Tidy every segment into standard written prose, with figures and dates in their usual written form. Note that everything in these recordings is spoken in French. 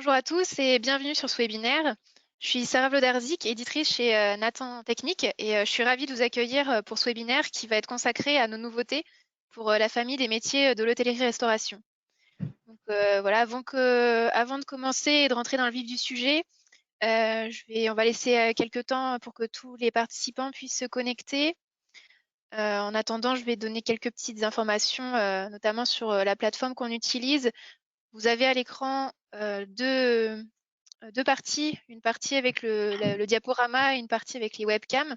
Bonjour à tous et bienvenue sur ce webinaire. Je suis Sarah Vlodarzik, éditrice chez Nathan Technique et je suis ravie de vous accueillir pour ce webinaire qui va être consacré à nos nouveautés pour la famille des métiers de l'hôtellerie-restauration. Donc voilà, avant de commencer et de rentrer dans le vif du sujet, on va laisser quelques temps pour que tous les participants puissent se connecter. En attendant, je vais donner quelques petites informations, notamment sur la plateforme qu'on utilise. Vous avez à l'écran deux parties, une partie avec le diaporama et une partie avec les webcams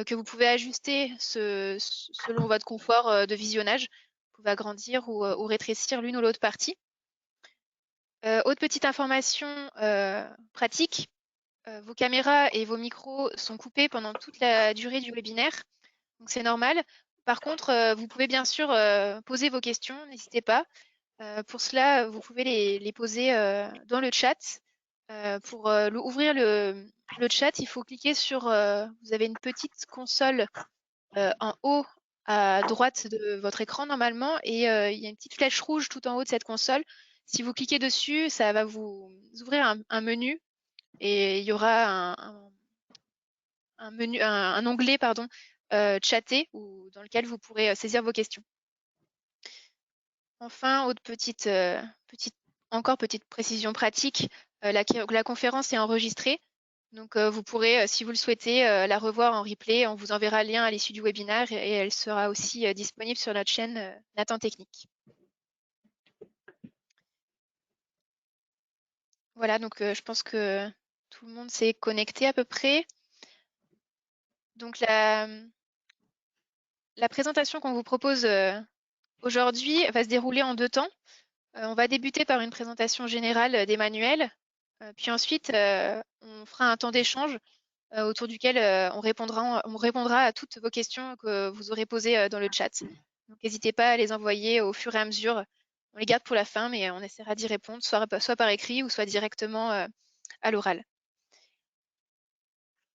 que vous pouvez ajuster selon votre confort de visionnage. Vous pouvez agrandir ou rétrécir l'une ou l'autre partie. Autre petite information pratique, vos caméras et vos micros sont coupés pendant toute la durée du webinaire, donc c'est normal. Par contre, vous pouvez bien sûr poser vos questions, n'hésitez pas. Pour cela, vous pouvez les poser dans le chat. Pour ouvrir le chat, il faut cliquer sur, vous avez une petite console en haut à droite de votre écran normalement et il y a une petite flèche rouge tout en haut de cette console. Si vous cliquez dessus, ça va vous ouvrir un menu et il y aura un onglet pardon, chatter dans lequel vous pourrez saisir vos questions. Enfin, autre petite précision pratique, la conférence est enregistrée. Donc, vous pourrez, si vous le souhaitez, la revoir en replay. On vous enverra le lien à l'issue du webinaire et elle sera aussi disponible sur notre chaîne Nathan Technique. Voilà, donc je pense que tout le monde s'est connecté à peu près. Donc, la présentation qu'on vous propose aujourd'hui va se dérouler en deux temps. On va débuter par une présentation générale des manuels, puis ensuite, on fera un temps d'échange autour duquel on répondra à toutes vos questions que vous aurez posées dans le chat. Donc n'hésitez pas à les envoyer au fur et à mesure. On les garde pour la fin, mais on essaiera d'y répondre, soit par écrit ou soit directement à l'oral.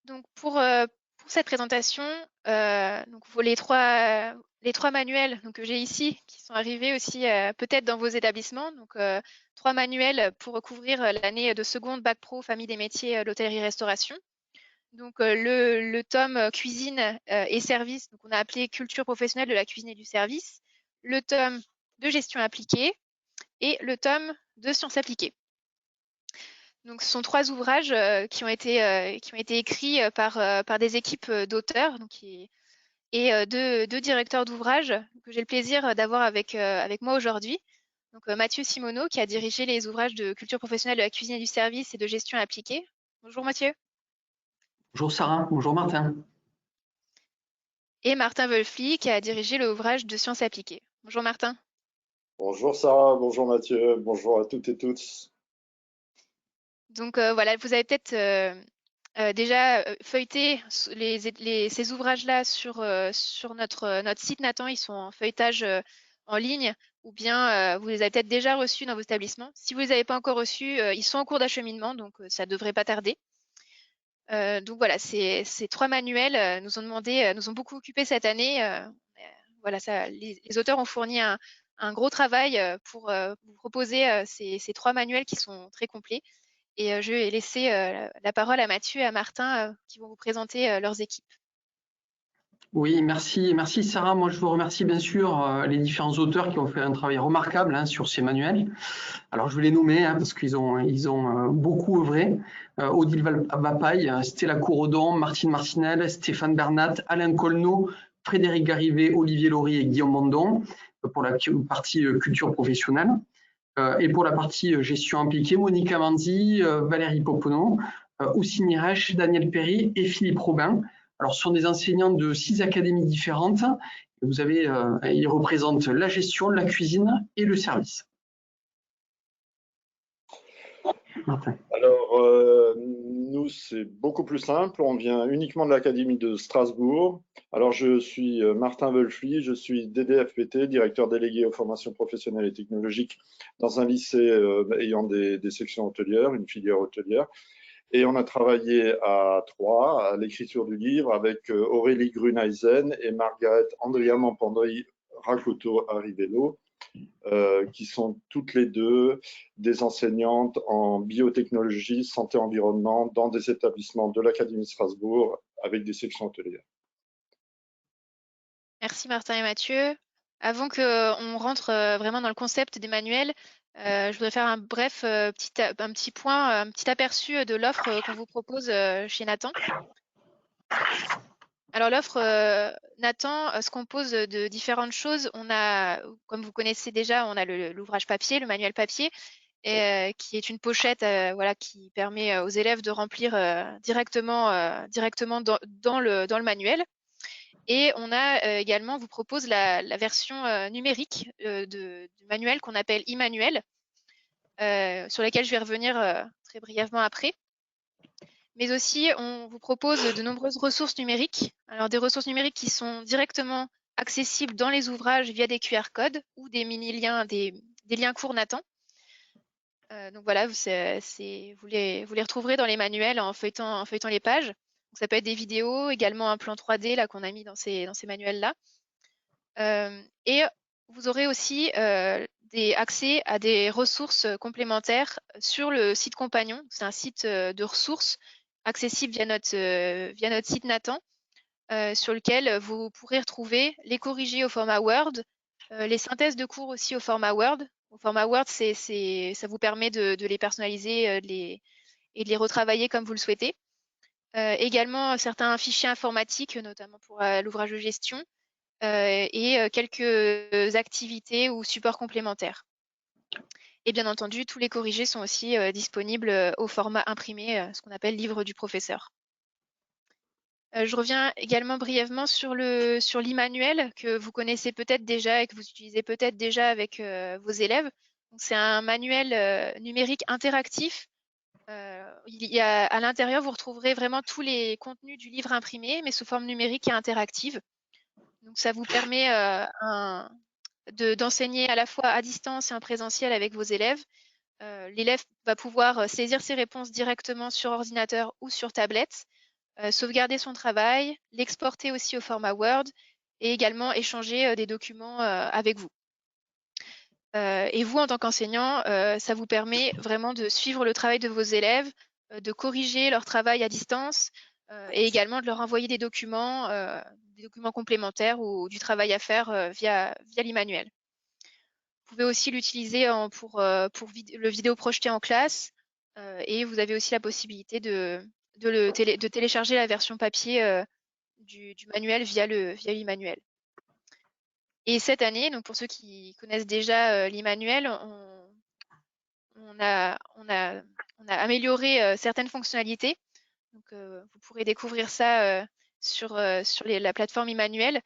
Donc pour cette présentation, donc les trois manuels que j'ai ici, qui sont arrivés aussi peut-être dans vos établissements. Donc 3 manuels pour couvrir l'année de seconde Bac Pro Famille des métiers l'hôtellerie-restauration. Donc le tome cuisine et service, donc on a appelé culture professionnelle de la cuisine et du service, le tome de gestion appliquée et le tome de sciences appliquées. Donc ce sont 3 ouvrages qui ont été écrits par des équipes d'auteurs et deux directeurs d'ouvrages que j'ai le plaisir d'avoir avec moi aujourd'hui. Donc Mathieu Simoneau qui a dirigé les ouvrages de culture professionnelle de la cuisine et du service et de gestion appliquée. Bonjour Mathieu. Bonjour Sarah, bonjour Martin. Et Martin Wolfly qui a dirigé l'ouvrage de sciences appliquées. Bonjour Martin. Bonjour Sarah, bonjour Mathieu, bonjour à toutes et tous. Donc voilà, vous avez peut-être déjà feuilleté ces ouvrages-là sur notre site Nathan. Ils sont en feuilletage en ligne ou bien vous les avez peut-être déjà reçus dans vos établissements. Si vous ne les avez pas encore reçus, ils sont en cours d'acheminement, donc ça ne devrait pas tarder. Donc voilà, ces 3 manuels nous ont beaucoup occupé cette année. Voilà, les auteurs ont fourni un gros travail pour vous proposer ces 3 manuels qui sont très complets. Et je vais laisser la parole à Mathieu et à Martin qui vont vous présenter leurs équipes. Oui, merci Sarah. Moi, je vous remercie bien sûr les différents auteurs qui ont fait un travail remarquable sur ces manuels. Alors, je vais les nommer parce qu'ils ont beaucoup œuvré. Odile Vapaille, Stella Courodon, Martine Martinel, Stéphane Bernat, Alain Colneau, Frédéric Garivet, Olivier Laurie et Guillaume Mondon pour la partie culture professionnelle. Et pour la partie gestion appliquée, Monica Manzi, Valérie Poponneau, Oussine Irech, Daniel Perry et Philippe Robin. Alors, ce sont des enseignants de 6 académies différentes. Vous avez, ils représentent la gestion, la cuisine et le service. Martin. Alors, nous, c'est beaucoup plus simple. On vient uniquement de l'Académie de Strasbourg. Alors, je suis Martin Wolfly, je suis DDFPT, directeur délégué aux formations professionnelles et technologiques dans un lycée ayant des sections hôtelières, une filière hôtelière. Et on a travaillé à 3 à l'écriture du livre avec Aurélie Grunheisen et Margaret Andrea Mampandri Rakoto Arrivello. qui sont toutes les deux des enseignantes en biotechnologie, santé-environnement dans des établissements de l'Académie de Strasbourg avec des sections hôtelières. Merci Martin et Mathieu. Avant qu'on rentre vraiment dans le concept des manuels, je voudrais faire un bref un petit point, un petit aperçu de l'offre qu'on vous propose chez Nathan. Alors l'offre Nathan se compose de différentes choses. On a, comme vous connaissez déjà, on a l'ouvrage papier, le manuel papier, qui est une pochette voilà, qui permet aux élèves de remplir directement dans le manuel. Et on a également, on vous propose la version numérique du manuel qu'on appelle e-manuel, sur laquelle je vais revenir très brièvement après. Mais aussi, on vous propose de nombreuses ressources numériques. Alors, des ressources numériques qui sont directement accessibles dans les ouvrages via des QR codes ou des mini-liens, des liens courts Nathan. Donc voilà, vous les retrouverez dans les manuels en feuilletant les pages. Donc, ça peut être des vidéos, également un plan 3D là qu'on a mis dans ces manuels-là. Et vous aurez aussi accès à des ressources complémentaires sur le site Compagnon. C'est un site de ressources accessible via notre site Nathan, sur lequel vous pourrez retrouver les corrigés au format Word, les synthèses de cours aussi au format Word. Au format Word, ça vous permet de les personnaliser et de les retravailler comme vous le souhaitez. Également, certains fichiers informatiques, notamment pour l'ouvrage de gestion, et quelques activités ou supports complémentaires. Et bien entendu, tous les corrigés sont aussi disponibles au format imprimé, ce qu'on appelle livre du professeur. Je reviens également brièvement sur l'e-manuel que vous connaissez peut-être déjà et que vous utilisez peut-être déjà avec vos élèves. C'est un manuel numérique interactif. À l'intérieur, vous retrouverez vraiment tous les contenus du livre imprimé, mais sous forme numérique et interactive. Donc, ça vous permet d'enseigner à la fois à distance et en présentiel avec vos élèves. L'élève va pouvoir saisir ses réponses directement sur ordinateur ou sur tablette, sauvegarder son travail, l'exporter aussi au format Word et également échanger des documents avec vous. Et vous, en tant qu'enseignant, ça vous permet vraiment de suivre le travail de vos élèves, de corriger leur travail à distance et également de leur envoyer des documents complémentaires ou du travail à faire via l'e-manuel. Vous pouvez aussi l'utiliser pour le vidéo projeté en classe et vous avez aussi la possibilité de télécharger la version papier du manuel via l'e-manuel. Et cette année, donc pour ceux qui connaissent déjà l'e-manuel, on a amélioré certaines fonctionnalités. Donc, vous pourrez découvrir ça sur la plateforme e-manuel,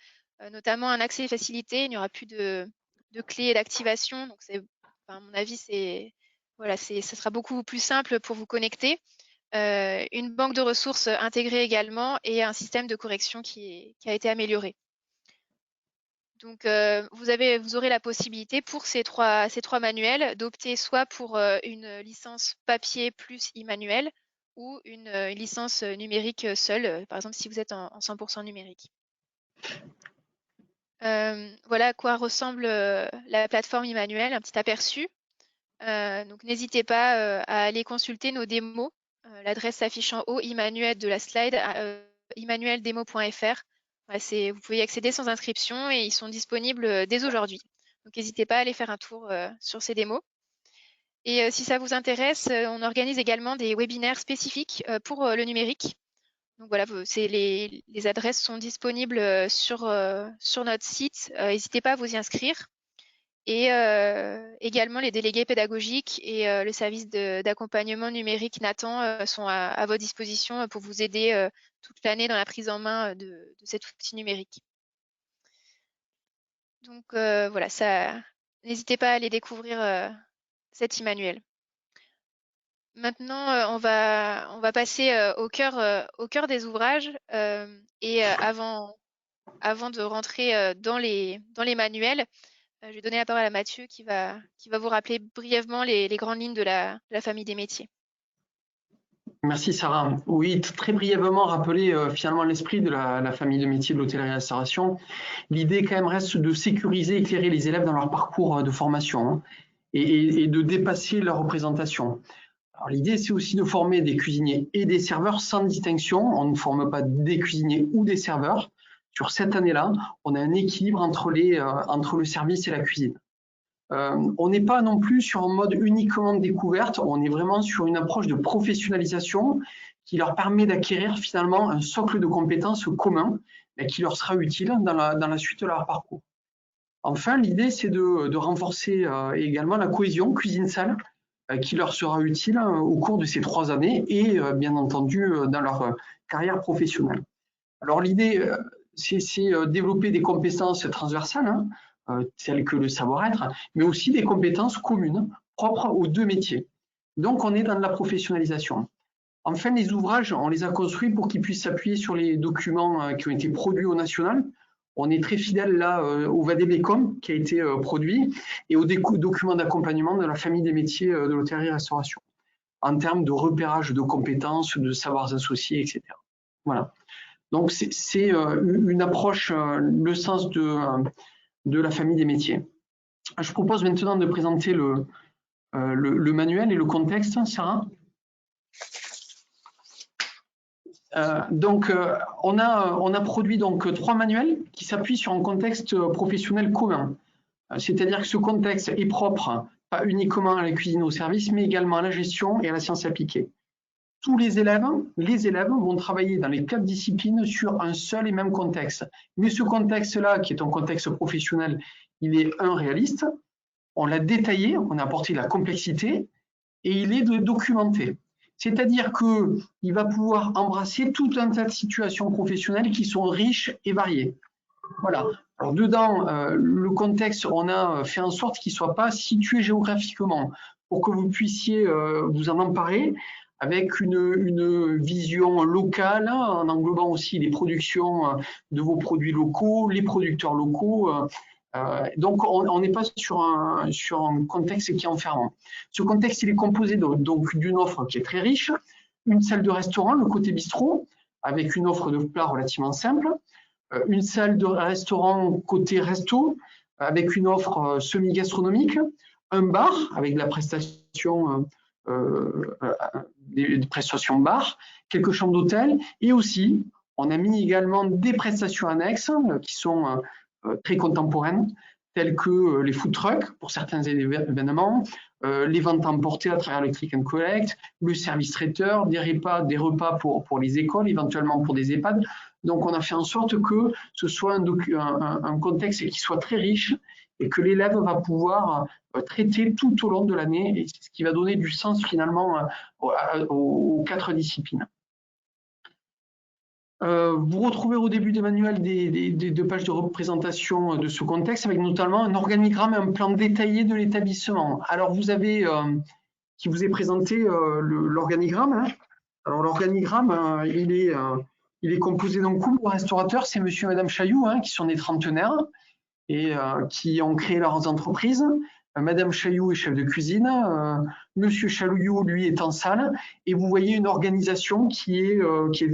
notamment un accès facilité. Il n'y aura plus de clés d'activation. Donc, à mon avis, ça sera beaucoup plus simple pour vous connecter. Une banque de ressources intégrée également et un système de correction qui a été amélioré. Donc, vous aurez la possibilité pour ces trois manuels d'opter soit pour une licence papier plus e-manuel ou une licence numérique seule, par exemple si vous êtes en 100% numérique. Voilà à quoi ressemble la plateforme e-manuel, un petit aperçu. Donc, n'hésitez pas à aller consulter nos démos. L'adresse s'affiche en haut, e-manuel de la slide, emmanueldemo.fr. Vous pouvez y accéder sans inscription et ils sont disponibles dès aujourd'hui. Donc, n'hésitez pas à aller faire un tour sur ces démos. Et si ça vous intéresse, on organise également des webinaires spécifiques pour le numérique. Donc voilà, les adresses sont disponibles sur notre site. N'hésitez pas à vous y inscrire. Et également, les délégués pédagogiques et le service d'accompagnement numérique Nathan sont à votre disposition pour vous aider toute l'année dans la prise en main de cet outil numérique. Donc voilà, n'hésitez pas à aller découvrir cet e-manuel. Maintenant, on va passer au cœur des ouvrages et avant de rentrer dans les manuels, je vais donner la parole à Mathieu qui va vous rappeler brièvement les grandes lignes de la famille des métiers. Merci Sarah. Oui, très brièvement rappeler finalement l'esprit de la famille de métiers de l'hôtellerie-restauration. L'idée quand même reste de sécuriser, éclairer les élèves dans leur parcours de formation, hein, et de dépasser leur représentation. Alors l'idée, c'est aussi de former des cuisiniers et des serveurs sans distinction. On ne forme pas des cuisiniers ou des serveurs. Sur cette année-là, on a un équilibre entre le service et la cuisine. On n'est pas non plus sur un mode uniquement de découverte, on est vraiment sur une approche de professionnalisation qui leur permet d'acquérir finalement un socle de compétences commun qui leur sera utile dans la suite de leur parcours. Enfin, l'idée, c'est de renforcer également la cohésion cuisine-salle qui leur sera utile au cours de ces 3 années et bien entendu dans leur carrière professionnelle. Alors l'idée, c'est développer des compétences transversales, hein, telles que le savoir-être, mais aussi des compétences communes propres aux 2 métiers. Donc on est dans de la professionnalisation. Enfin, les ouvrages, on les a construits pour qu'ils puissent s'appuyer sur les documents qui ont été produits au national. On est très fidèle là au VADEMECOM qui a été produit et aux documents d'accompagnement de la famille des métiers de l'hôtellerie-restauration en termes de repérage de compétences, de savoirs associés, etc. Voilà. Donc c'est une approche, le sens de la famille des métiers. Je propose maintenant de présenter le manuel et le contexte, Sarah. On a produit donc 3 manuels qui s'appuient sur un contexte professionnel commun. C'est-à-dire que ce contexte est propre, pas uniquement à la cuisine au service, mais également à la gestion et à la science appliquée. Tous les élèves vont travailler dans les 4 disciplines sur un seul et même contexte. Mais ce contexte-là, qui est un contexte professionnel, il est réaliste, on l'a détaillé, on a apporté de la complexité et il est documenté. C'est-à-dire qu'il va pouvoir embrasser tout un tas de situations professionnelles qui sont riches et variées. Voilà. Alors dedans, le contexte, on a fait en sorte qu'il ne soit pas situé géographiquement pour que vous puissiez vous en emparer avec une vision locale, en englobant aussi les productions de vos produits locaux, les producteurs locaux. Donc, on n'est pas sur un contexte qui est enfermant. Ce contexte, il est composé donc d'une offre qui est très riche, une salle de restaurant, le côté bistrot, avec une offre de plats relativement simple, une salle de restaurant côté resto, avec une offre semi-gastronomique, un bar avec de la prestation, des prestations bar, quelques chambres d'hôtel, et aussi, on a mis également des prestations annexes qui sont très contemporaines, telles que les food trucks pour certains événements, les ventes emportées à travers le click and collect, le service traiteur, des repas pour les écoles, éventuellement pour des EHPAD. Donc, on a fait en sorte que ce soit un contexte qui soit très riche et que l'élève va pouvoir traiter tout au long de l'année, et c'est ce qui va donner du sens finalement aux 4 disciplines. Vous retrouvez au début des manuels des 2 pages de représentation de ce contexte, avec notamment un organigramme et un plan détaillé de l'établissement. Alors, vous avez, qui vous est présenté l'organigramme. Hein. Alors, l'organigramme, il est composé d'un couple de restaurateurs, c'est monsieur et madame Chailloux, hein, qui sont des trentenaires et qui ont créé leurs entreprises. Madame Chailloux est chef de cuisine, monsieur Chailloux, lui, est en salle, et vous voyez une organisation qui est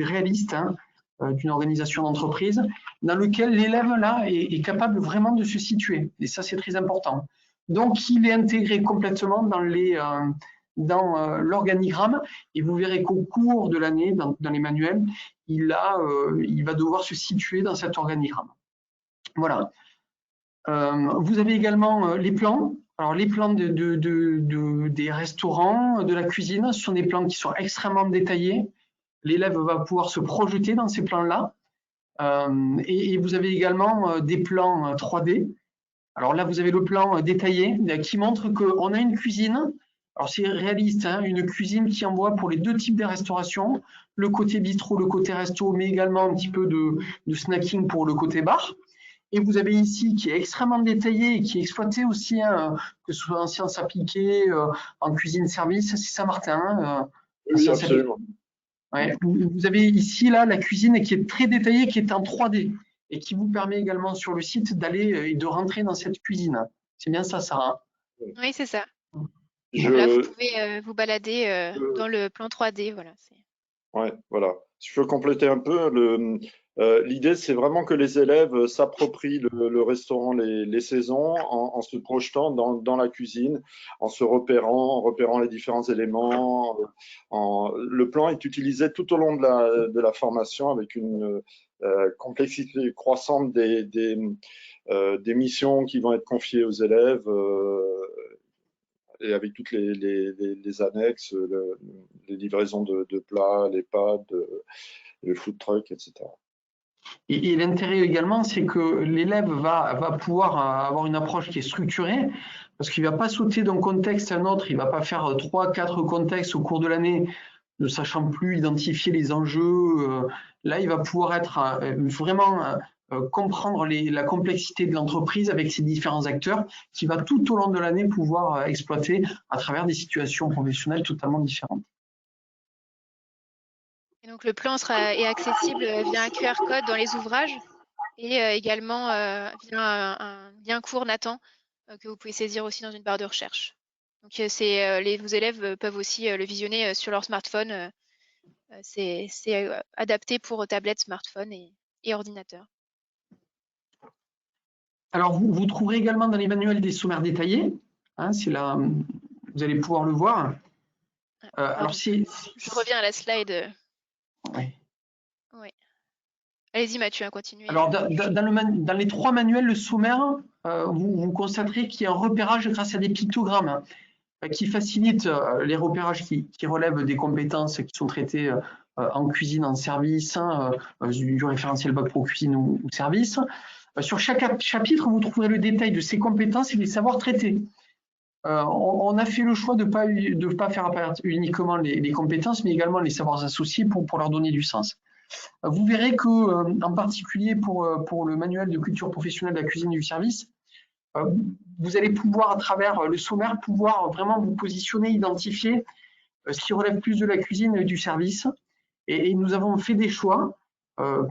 réaliste, hein, d'une organisation d'entreprise, dans lequel l'élève là est capable vraiment de se situer. Et ça, c'est très important. Donc, il est intégré complètement dans l'organigramme, et vous verrez qu'au cours de l'année, dans les manuels, il va devoir se situer dans cet organigramme. Voilà. Vous avez également les plans. Alors, les plans des restaurants, de la cuisine, ce sont des plans qui sont extrêmement détaillés. L'élève va pouvoir se projeter dans ces plans-là. Et vous avez également des plans 3D. Alors là, vous avez le plan détaillé qui montre qu'on a une cuisine. Alors c'est réaliste, hein, une cuisine qui envoie pour les 2 types de restauration, le côté bistrot, le côté resto, mais également un petit peu de snacking pour le côté bar. Et vous avez ici qui est extrêmement détaillé et qui est exploité aussi, hein, que ce soit en sciences appliquées, en cuisine-service, c'est Saint-Martin. Hein, oui, absolument. Ouais. Vous avez ici là la cuisine qui est très détaillée, qui est en 3D et qui vous permet également sur le site d'aller et de rentrer dans cette cuisine. C'est bien ça, Sarah? Oui, c'est ça. Là, vous pouvez vous balader dans le plan 3D. Voilà. Ouais, voilà. Si je peux compléter un peu, l'idée, c'est vraiment que les élèves s'approprient le restaurant, les saisons, en se projetant dans la cuisine, en se repérant, en repérant les différents éléments. Le plan est utilisé tout au long de la formation avec une complexité croissante des missions qui vont être confiées aux élèves. Et avec toutes les annexes, les livraisons de plats, les pads, le food truck, etc. Et l'intérêt également, c'est que l'élève va pouvoir avoir une approche qui est structurée, parce qu'il ne va pas sauter d'un contexte à un autre, il ne va pas faire 3, 4 contextes au cours de l'année, ne sachant plus identifier les enjeux. Là, il va pouvoir être vraiment comprendre la complexité de l'entreprise avec ses différents acteurs, qui va tout au long de l'année pouvoir exploiter à travers des situations professionnelles totalement différentes. Et donc le plan est accessible via un QR code dans les ouvrages et également via un lien court Nathan que vous pouvez saisir aussi dans une barre de recherche. Donc vos élèves peuvent aussi le visionner sur leur smartphone. C'est adapté pour tablettes, smartphones et ordinateurs. Alors, vous trouverez également dans les manuels des sommaires détaillés. Hein, c'est là, vous allez pouvoir le voir. Alors, je reviens à la slide. Oui. Oui. Allez-y, Mathieu, continuez. Alors, dans les 3 manuels, le sommaire, vous constaterez qu'il y a un repérage grâce à des pictogrammes qui facilitent les repérages qui relèvent des compétences qui sont traitées en cuisine, en service, du référentiel Bac Pro Cuisine ou service. Sur chaque chapitre, vous trouverez le détail de ces compétences et des savoirs traités. On a fait le choix de ne pas faire apparaître uniquement les compétences, mais également les savoirs associés pour leur donner du sens. Vous verrez que, en particulier pour le manuel de culture professionnelle de la cuisine et du service, vous allez pouvoir, à travers le sommaire, pouvoir vraiment vous positionner, identifier ce qui relève plus de la cuisine et du service. Et nous avons fait des choix,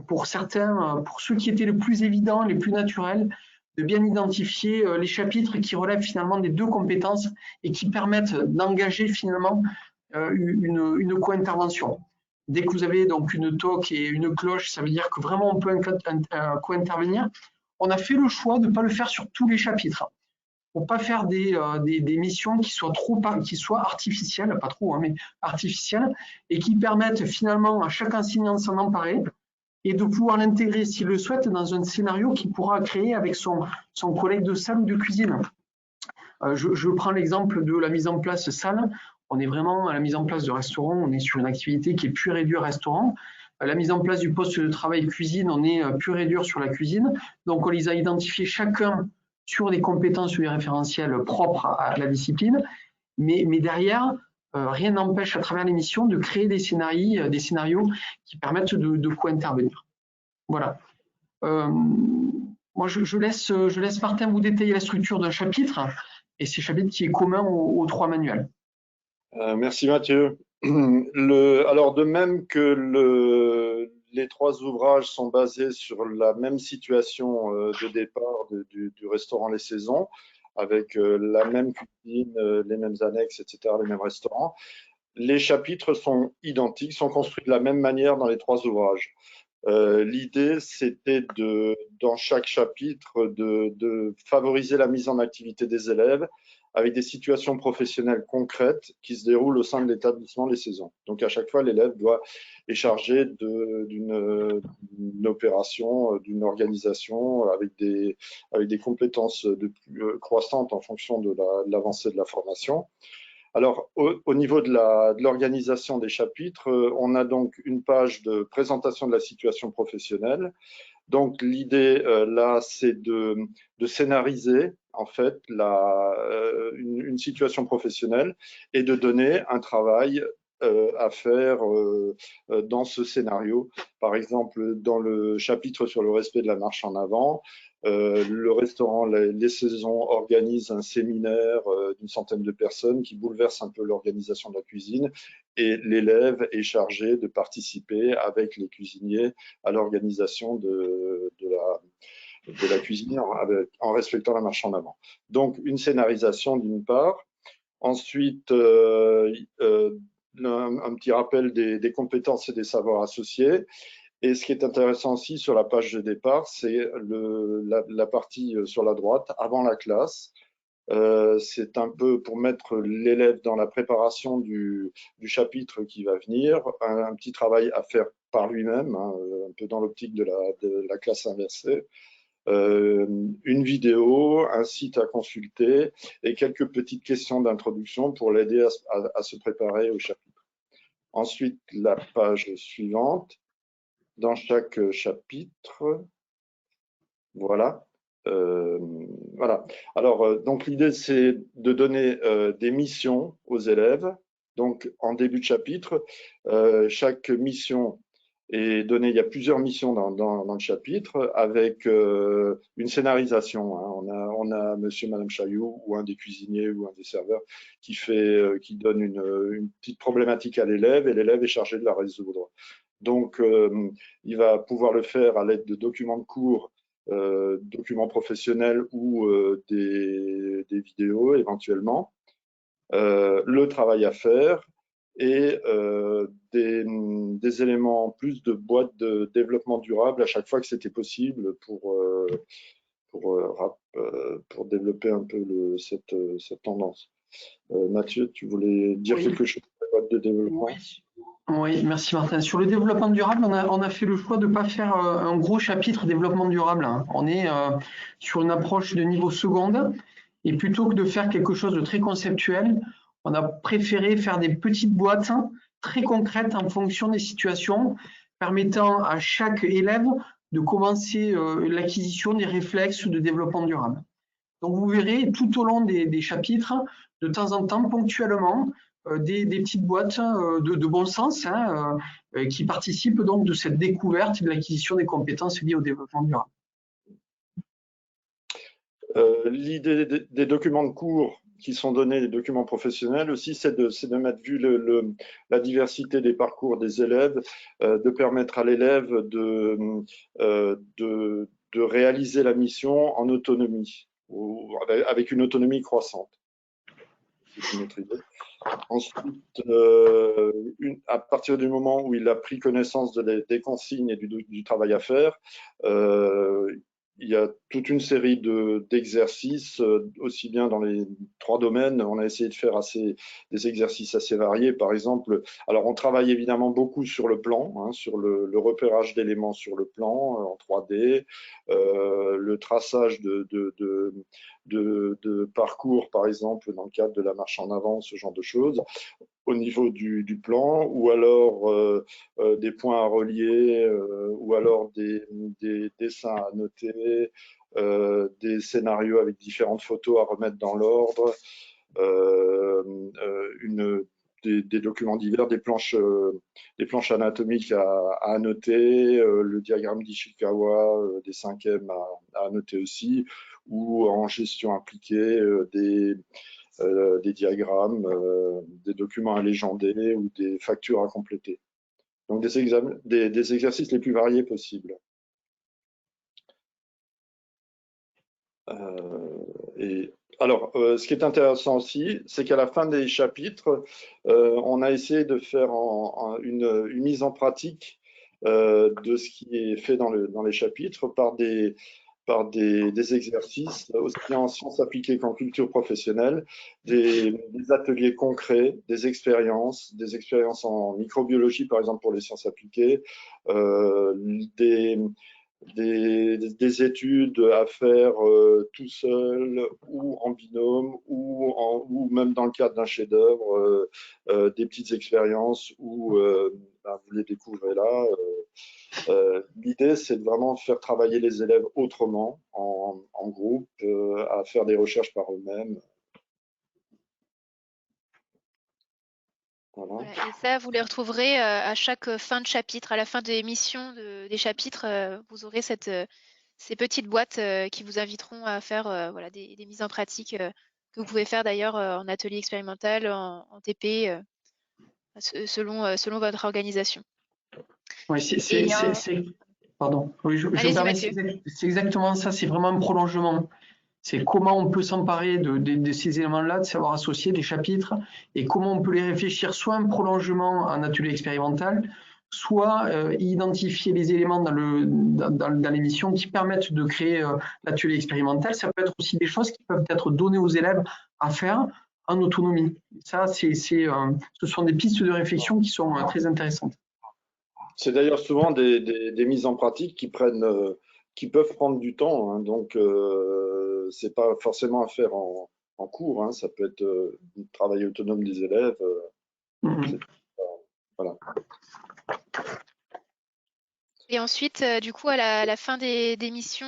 pour certains, pour ceux qui étaient les plus évidents, les plus naturels, de bien identifier les chapitres qui relèvent finalement des 2 compétences et qui permettent d'engager finalement une co-intervention. Dès que vous avez donc une toque et une cloche, ça veut dire que vraiment on peut co-intervenir. On a fait le choix de ne pas le faire sur tous les chapitres, pour ne pas faire des missions qui soient artificielles, pas trop, hein, mais artificielles, et qui permettent finalement à chaque enseignant de s'en emparer et de pouvoir l'intégrer, s'il le souhaite, dans un scénario qu'il pourra créer avec son collègue de salle ou de cuisine. Je prends l'exemple de la mise en place salle. On est vraiment à la mise en place de restaurant, on est sur une activité qui est pure et dure restaurant. La mise en place du poste de travail cuisine, on est pur et dur sur la cuisine. Donc, on les a identifiés chacun sur des compétences ou des référentiels propres à la discipline. Mais derrière, rien n'empêche à travers l'émission de créer des scénarios qui permettent de co-intervenir. Voilà. Moi, je laisse Martin vous détailler la structure d'un chapitre, et c'est un chapitre qui est commun aux 3 manuels. Merci Mathieu. Alors, de même que les 3 ouvrages sont basés sur la même situation de départ du restaurant Les Saisons, avec la même cuisine, les mêmes annexes, etc., les mêmes restaurants, les chapitres sont identiques, sont construits de la même manière dans les 3 ouvrages. L'idée, c'était dans chaque chapitre de favoriser la mise en activité des élèves avec des situations professionnelles concrètes qui se déroulent au sein de l'établissement Les Saisons. Donc, à chaque fois, l'élève est chargé d'une opération, d'une organisation avec des compétences croissantes en fonction de l'avancée de la formation. Alors, au niveau de l'organisation des chapitres, on a donc une page de présentation de la situation professionnelle. Donc, l'idée là, c'est de scénariser en fait une situation professionnelle et de donner un travail à faire dans ce scénario. Par exemple, dans le chapitre sur le respect de la marche en avant, le restaurant Les Saisons organise un séminaire d'une centaine de personnes qui bouleverse un peu l'organisation de la cuisine, et l'élève est chargé de participer avec les cuisiniers à l'organisation de la cuisine en respectant la marche en avant. Donc, une scénarisation d'une part. Ensuite, un petit rappel des compétences et des savoirs associés. Et ce qui est intéressant aussi sur la page de départ, c'est la partie sur la droite, avant la classe. C'est un peu pour mettre l'élève dans la préparation du chapitre qui va venir, un petit travail à faire par lui-même, hein, un peu dans l'optique de la classe inversée. Une vidéo, un site à consulter et quelques petites questions d'introduction pour l'aider à se préparer au chapitre. Ensuite, la page suivante. Dans chaque chapitre, voilà. Voilà. Alors, donc l'idée, c'est de donner des missions aux élèves. Donc, en début de chapitre, chaque mission est donnée. Il y a plusieurs missions dans le chapitre avec une scénarisation. Hein. On a Monsieur, Madame Chaillot ou un des cuisiniers ou un des serveurs qui donne une petite problématique à l'élève et l'élève est chargé de la résoudre. Donc, il va pouvoir le faire à l'aide de documents de cours, documents professionnels ou des vidéos éventuellement, le travail à faire et des éléments en plus de boîte de développement durable à chaque fois que c'était possible pour développer un peu cette tendance. Mathieu, tu voulais dire quelque chose sur la boîte de développement? Oui, merci Martin. Sur le développement durable, on a fait le choix de ne pas faire un gros chapitre développement durable, hein. On est sur une approche de niveau seconde et plutôt que de faire quelque chose de très conceptuel, on a préféré faire des petites boîtes très concrètes en fonction des situations, permettant à chaque élève de commencer l'acquisition des réflexes de développement durable. Donc vous verrez tout au long des chapitres, de temps en temps, ponctuellement, des petites boîtes de bon sens qui participent donc de cette découverte et de l'acquisition des compétences liées au développement durable. L'idée des documents de cours qui sont donnés, les documents professionnels aussi, c'est de mettre, vu la diversité des parcours des élèves, de permettre à l'élève de réaliser la mission en autonomie, ou avec une autonomie croissante. C'est une autre idée. Ensuite, à partir du moment où il a pris connaissance des consignes et du travail à faire, il y a toute une série d'exercices, aussi bien dans les 3 domaines. On a essayé de faire des exercices assez variés. Par exemple, alors on travaille évidemment beaucoup sur le plan, hein, sur le repérage d'éléments sur le plan en 3D, le traçage de parcours, par exemple, dans le cadre de la marche en avant, ce genre de choses, au niveau du plan, ou alors des points à relier, ou alors des dessins à noter, des scénarios avec différentes photos à remettre dans l'ordre, des documents divers, des planches anatomiques à annoter, le diagramme d'Ishikawa des 5e à annoter aussi, ou en gestion appliquée, des diagrammes, des documents à légender ou des factures à compléter. Donc des exercices les plus variés possibles. Alors, ce qui est intéressant aussi, c'est qu'à la fin des chapitres, on a essayé de faire une mise en pratique de ce qui est fait dans les chapitres par des exercices, aussi bien en sciences appliquées qu'en culture professionnelle, des ateliers concrets, des expériences en microbiologie, par exemple, pour les sciences appliquées, des études à faire tout seul ou en binôme ou même dans le cadre d'un chef-d'œuvre, des petites expériences où vous les découvrez là. L'idée, c'est de vraiment faire travailler les élèves autrement, en groupe, à faire des recherches par eux-mêmes. Voilà. Voilà, et ça, vous les retrouverez à chaque fin de chapitre, à la fin des missions des chapitres, vous aurez ces petites boîtes qui vous inviteront à faire voilà, des mises en pratique que vous pouvez faire d'ailleurs en atelier expérimental, en TP, selon votre organisation. Oui, pardon. Oui, je me Allez-y, permets, Mathieu. c'est exactement ça, c'est vraiment un prolongement. C'est comment on peut s'emparer de ces éléments-là, de savoir associer des chapitres, et comment on peut les réfléchir soit en prolongement en atelier expérimental, soit identifier les éléments dans l'émission qui permettent de créer l'atelier expérimental. Ça peut être aussi des choses qui peuvent être données aux élèves à faire en autonomie. Ça, ce sont des pistes de réflexion qui sont très intéressantes. C'est d'ailleurs souvent des mises en pratique qui peuvent prendre du temps, hein, donc c'est pas forcément à faire en cours, hein, ça peut être un travail autonome des élèves. Voilà. Et ensuite, du coup, à la fin des missions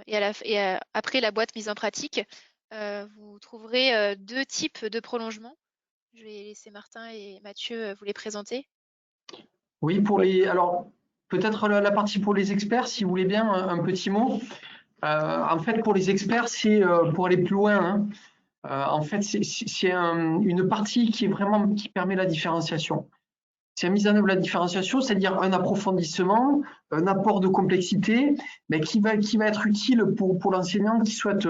et après la boîte mise en pratique, vous trouverez 2 types de prolongements. Je vais laisser Martin et Mathieu vous les présenter. Oui, alors peut-être la partie pour les experts, si vous voulez bien, un petit mot. En fait, pour les experts, c'est pour aller plus loin, hein. En fait, c'est une partie qui permet la différenciation. C'est la mise en œuvre de la différenciation, c'est-à-dire un approfondissement, un apport de complexité, mais qui va être utile pour l'enseignant qui souhaite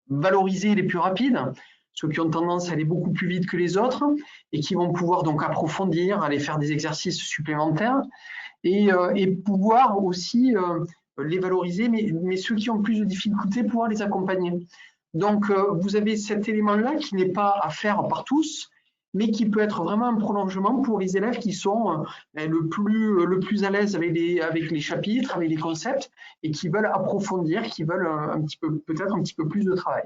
valoriser les plus rapides, ceux qui ont tendance à aller beaucoup plus vite que les autres, et qui vont pouvoir donc approfondir, aller faire des exercices supplémentaires, et pouvoir aussi les valoriser, mais ceux qui ont plus de difficultés, pouvoir les accompagner. Donc, vous avez cet élément-là qui n'est pas à faire par tous, mais qui peut être vraiment un prolongement pour les élèves qui sont le plus à l'aise avec les chapitres, avec les concepts, et qui veulent approfondir, qui veulent peut-être un petit peu plus de travail.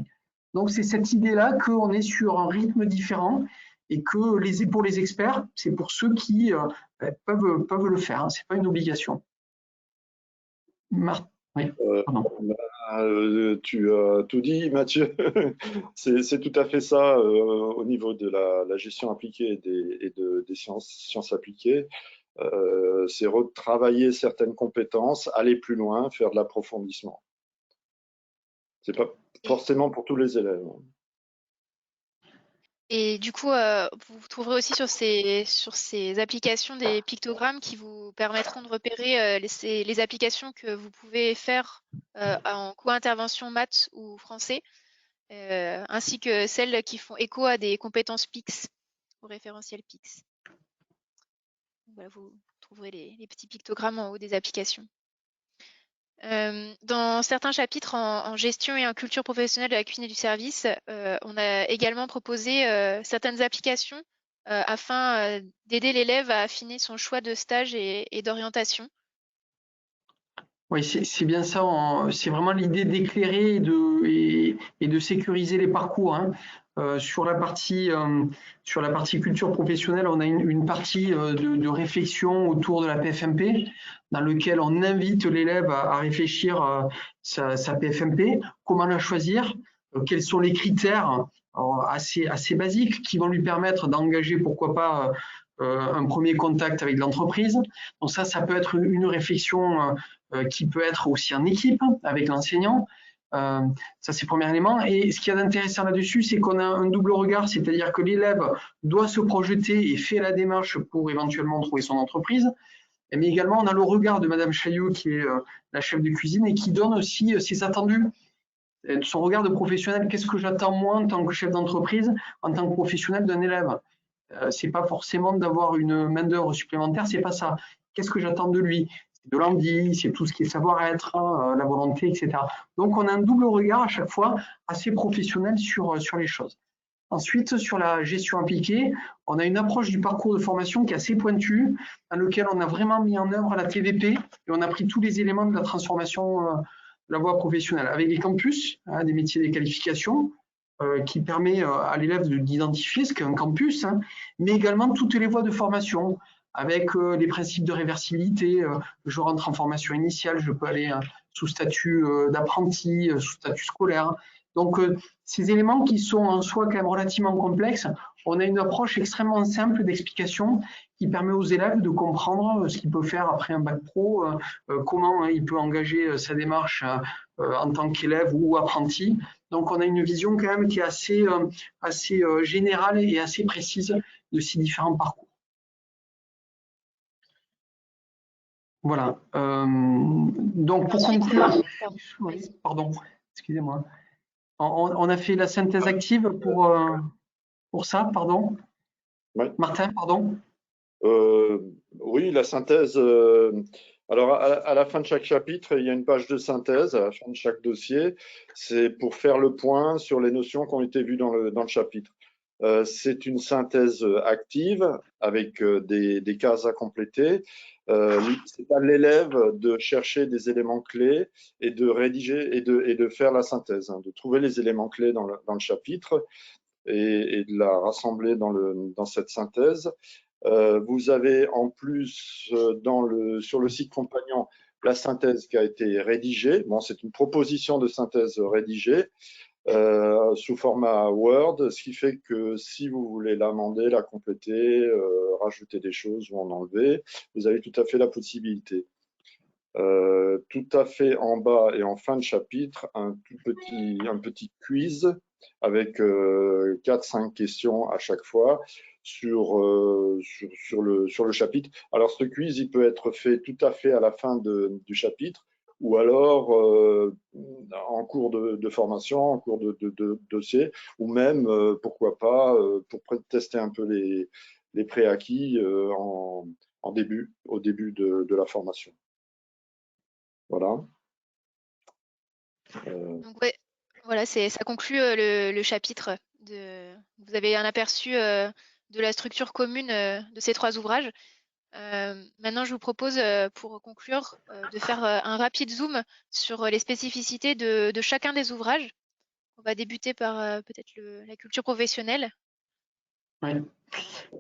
Donc, c'est cette idée-là qu'on est sur un rythme différent et que pour les experts, c'est pour ceux qui peuvent le faire, hein, c'est pas une obligation. Oui, tu as tout dit, Mathieu. C'est tout à fait ça au niveau de la gestion appliquée et des sciences appliquées. C'est retravailler certaines compétences, aller plus loin, faire de l'approfondissement. C'est pas forcément pour tous les élèves. Et du coup, vous trouverez aussi sur ces applications des pictogrammes qui vous permettront de repérer les applications que vous pouvez faire en co-intervention maths ou français, ainsi que celles qui font écho à des compétences PIX, au référentiel PIX. Voilà, vous trouverez les petits pictogrammes en haut des applications. Dans certains chapitres en gestion et en culture professionnelle de la cuisine et du service, on a également proposé certaines applications afin d'aider l'élève à affiner son choix de stage et d'orientation. Oui, c'est bien ça. C'est vraiment l'idée d'éclairer et de sécuriser les parcours, hein. Sur la partie culture professionnelle, on a une partie de réflexion autour de la PFMP, dans lequel on invite l'élève à réfléchir sa PFMP, comment la choisir, quels sont les critères assez basiques qui vont lui permettre d'engager, pourquoi pas, un premier contact avec l'entreprise. Donc ça peut être une réflexion qui peut être aussi en équipe avec l'enseignant. Ça, c'est le premier élément. Et ce qu'il y a d'intéressant là-dessus, c'est qu'on a un double regard, c'est-à-dire que l'élève doit se projeter et fait la démarche pour éventuellement trouver son entreprise. Mais également, on a le regard de Madame Chaillot, qui est la chef de cuisine, et qui donne aussi ses attendus. Son regard de professionnel, qu'est-ce que j'attends moi en tant que chef d'entreprise, en tant que professionnel d'un élève? C'est pas forcément d'avoir une main-d'œuvre supplémentaire, c'est pas ça. Qu'est-ce que j'attends de lui? C'est de l'envie, c'est tout ce qui est savoir-être, hein, la volonté, etc. Donc, on a un double regard à chaque fois assez professionnel sur les choses. Ensuite, sur la gestion appliquée, on a une approche du parcours de formation qui est assez pointue, dans lequel on a vraiment mis en œuvre la TVP et on a pris tous les éléments de la transformation de la voie professionnelle avec les campus, hein, des métiers des qualifications, qui permet à l'élève d'identifier ce qu'est un campus, hein, mais également toutes les voies de formation, avec les principes de réversibilité. Je rentre en formation initiale, je peux aller sous statut d'apprenti, sous statut scolaire. Donc, ces éléments qui sont en soi quand même relativement complexes, on a une approche extrêmement simple d'explication qui permet aux élèves de comprendre ce qu'il peut faire après un bac pro, comment il peut engager sa démarche en tant qu'élève ou apprenti. Donc, on a une vision quand même qui est assez générale et assez précise de ces différents parcours. Voilà. Donc, pour conclure, pardon, excusez-moi. On a fait la synthèse active pour ça, pardon. Ouais. Martin, pardon. Oui, la synthèse. Alors, à la fin de chaque chapitre, il y a une page de synthèse, à la fin de chaque dossier. C'est pour faire le point sur les notions qui ont été vues dans le chapitre. C'est une synthèse active avec des cases à compléter. C'est à l'élève de chercher des éléments clés et de rédiger et de faire la synthèse, hein, de trouver les éléments clés dans le chapitre et de la rassembler dans cette synthèse. Vous avez en plus sur le site compagnon la synthèse qui a été rédigée. Bon, c'est une proposition de synthèse rédigée sous format Word, ce qui fait que si vous voulez l'amender, la compléter, rajouter des choses ou en enlever, vous avez tout à fait la possibilité. Tout à fait en bas et en fin de chapitre, un petit quiz avec 4-5 questions à chaque fois sur le chapitre. Alors ce quiz, il peut être fait tout à fait à la fin du chapitre ou alors en cours de formation, en cours de dossier, ou même, pourquoi pas, pour tester un peu les préacquis au début de la formation. Voilà. Donc ouais, voilà, ça conclut le chapitre. Vous avez un aperçu de la structure commune de ces 3 ouvrages. Maintenant, je vous propose, pour conclure, de faire un rapide zoom sur les spécificités de chacun des ouvrages. On va débuter par peut-être la culture professionnelle. Oui.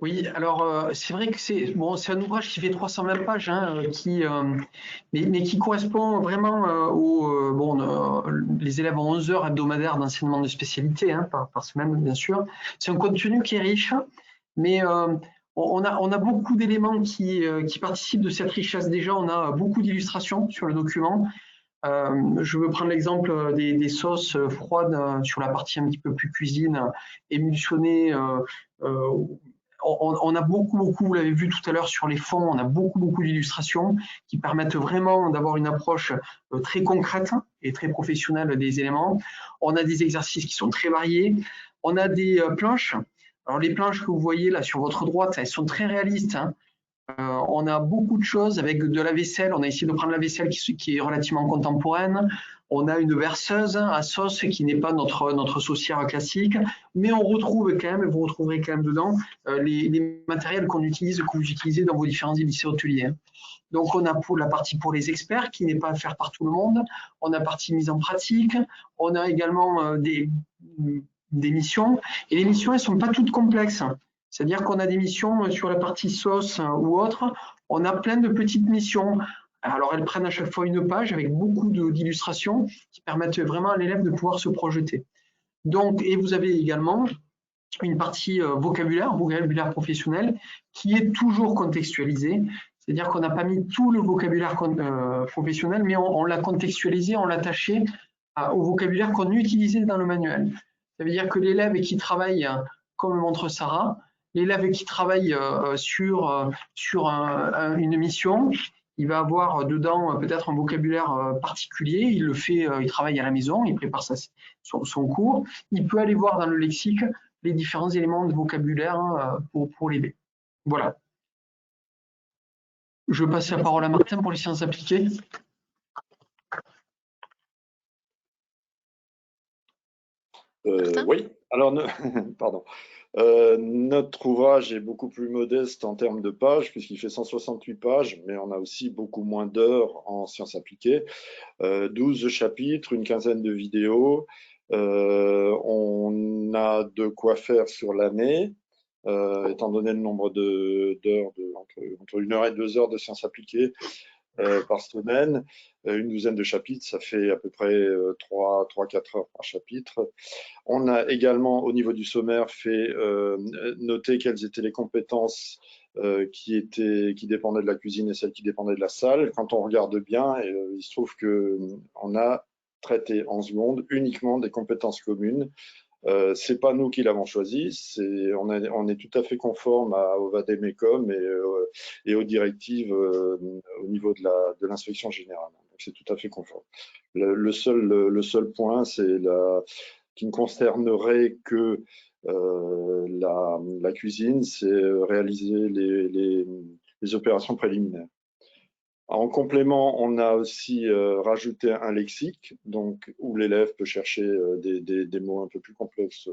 Oui, alors c'est vrai que c'est un ouvrage qui fait 320 pages, hein, mais qui correspond vraiment les élèves ont 11 heures hebdomadaires d'enseignement de spécialité, hein, par semaine, bien sûr. C'est un contenu qui est riche, mais on a beaucoup d'éléments qui participent de cette richesse. Déjà, on a beaucoup d'illustrations sur le document. Je veux prendre l'exemple des sauces froides sur la partie un petit peu plus cuisine, émulsionnées. On a beaucoup, vous l'avez vu tout à l'heure sur les fonds, on a beaucoup d'illustrations qui permettent vraiment d'avoir une approche très concrète et très professionnelle des éléments. On a des exercices qui sont très variés. On a des planches. Alors les planches que vous voyez là sur votre droite, elles sont très réalistes, hein. On a beaucoup de choses avec de la vaisselle. On a essayé de prendre la vaisselle qui est relativement contemporaine. On a une verseuse à sauce qui n'est pas notre saucière classique, mais on retrouve quand même, vous retrouverez quand même dedans les matériels que vous utilisez dans vos différents lycées hôteliers. Donc on a pour la partie pour les experts qui n'est pas à faire par tout le monde. On a partie mise en pratique. On a également des missions. Et les missions, elles sont pas toutes complexes. C'est-à-dire qu'on a des missions sur la partie sauce ou autre. On a plein de petites missions. Alors, elles prennent à chaque fois une page avec beaucoup d'illustrations qui permettent vraiment à l'élève de pouvoir se projeter. Donc, et vous avez également une partie vocabulaire professionnel, qui est toujours contextualisé. C'est-à-dire qu'on n'a pas mis tout le vocabulaire professionnel, mais on l'a contextualisé, on l'a attaché au vocabulaire qu'on utilisait dans le manuel. Ça veut dire que l'élève qui travaille, comme le montre Sarah, l'élève qui travaille sur une mission, il va avoir dedans peut-être un vocabulaire particulier, il le fait, il travaille à la maison, il prépare son cours, il peut aller voir dans le lexique les différents éléments de vocabulaire pour l'aider. Voilà. Je passe la parole à Martin pour les sciences appliquées. Oui, alors, pardon. Notre ouvrage est beaucoup plus modeste en termes de pages, puisqu'il fait 168 pages, mais on a aussi beaucoup moins d'heures en sciences appliquées. 12 chapitres, une quinzaine de vidéos. On a de quoi faire sur l'année, étant donné le nombre d'heures, entre 1 heure et 2 heures de sciences appliquées par semaine. Une douzaine de chapitres, ça fait à peu près 3-4 heures par chapitre. On a également, au niveau du sommaire, fait noter quelles étaient les compétences qui dépendaient de la cuisine et celles qui dépendaient de la salle. Quand on regarde bien, il se trouve qu'on a traité en seconde uniquement des compétences communes. C'est pas nous qui l'avons choisi, on est tout à fait conforme au Vademecum et aux directives au niveau de l'inspection générale. Donc c'est tout à fait conforme. Le seul point, c'est qui ne concernerait que la cuisine, c'est réaliser les opérations préliminaires. En complément, on a aussi rajouté un lexique, donc, où l'élève peut chercher des mots un peu plus complexes,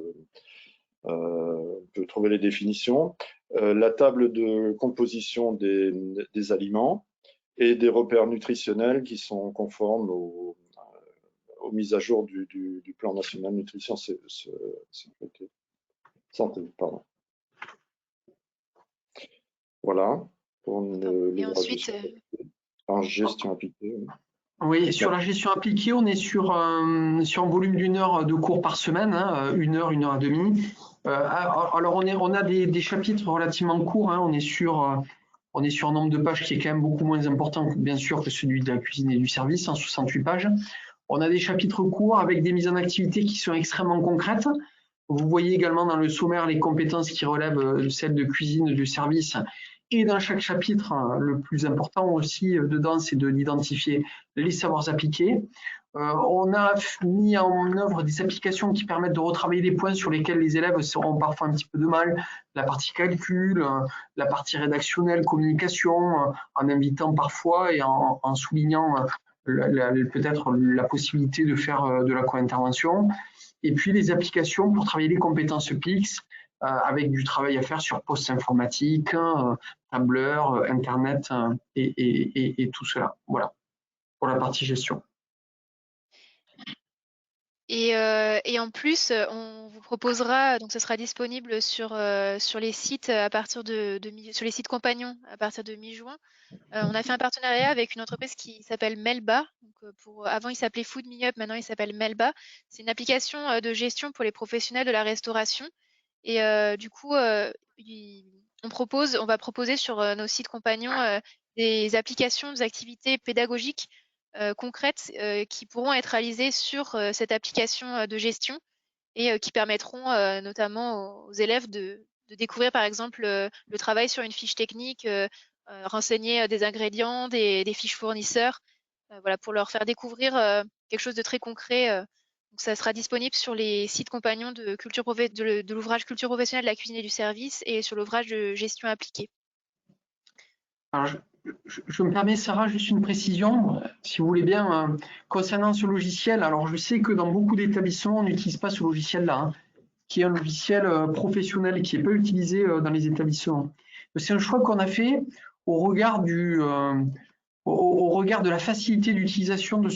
peut trouver les définitions, la table de composition des aliments et des repères nutritionnels qui sont conformes aux mises à jour du plan national nutrition santé. Pardon. Voilà. Pour Et ensuite, en gestion appliquée. Oui, sur la gestion appliquée, on est sur un volume d'1 heure de cours par semaine, hein, 1 heure et demie. Alors on a des chapitres relativement courts, hein, on est sur un nombre de pages qui est quand même beaucoup moins important, bien sûr, que celui de la cuisine et du service, 168 pages. On a des chapitres courts avec des mises en activité qui sont extrêmement concrètes. Vous voyez également dans le sommaire les compétences qui relèvent celles de cuisine, du service. Et dans chaque chapitre, le plus important aussi dedans, c'est d'identifier les savoirs appliqués. On a mis en œuvre des applications qui permettent de retravailler les points sur lesquels les élèves auront parfois un petit peu de mal, la partie calcul, la partie rédactionnelle, communication, en invitant parfois et en soulignant peut-être la possibilité de faire de la co-intervention. Et puis les applications pour travailler les compétences PIX, avec du travail à faire sur post informatique, tableur, Internet et tout cela. Voilà, pour la partie gestion. Et en plus, on vous proposera, donc ce sera disponible sur les sites à partir sur les sites compagnons à partir de mi-juin. On a fait un partenariat avec une entreprise qui s'appelle Melba. Donc, avant, il s'appelait Food Me Up, maintenant il s'appelle Melba. C'est une application de gestion pour les professionnels de la restauration. Et du coup, on va proposer sur nos sites compagnons des applications, des activités pédagogiques concrètes qui pourront être réalisées sur cette application de gestion et qui permettront notamment aux élèves de découvrir par exemple le travail sur une fiche technique, renseigner des ingrédients, des fiches fournisseurs, voilà, pour leur faire découvrir quelque chose de très concret. Donc ça sera disponible sur les sites compagnons de l'ouvrage Culture professionnelle de la cuisine et du service et sur l'ouvrage de gestion appliquée. Alors, je me permets, Sarah, juste une précision, si vous voulez bien, concernant ce logiciel. Alors, je sais que dans beaucoup d'établissements, on n'utilise pas ce logiciel-là, hein, qui est un logiciel professionnel qui n'est pas utilisé dans les établissements. C'est un choix qu'on a fait au regard de la facilité d'utilisation de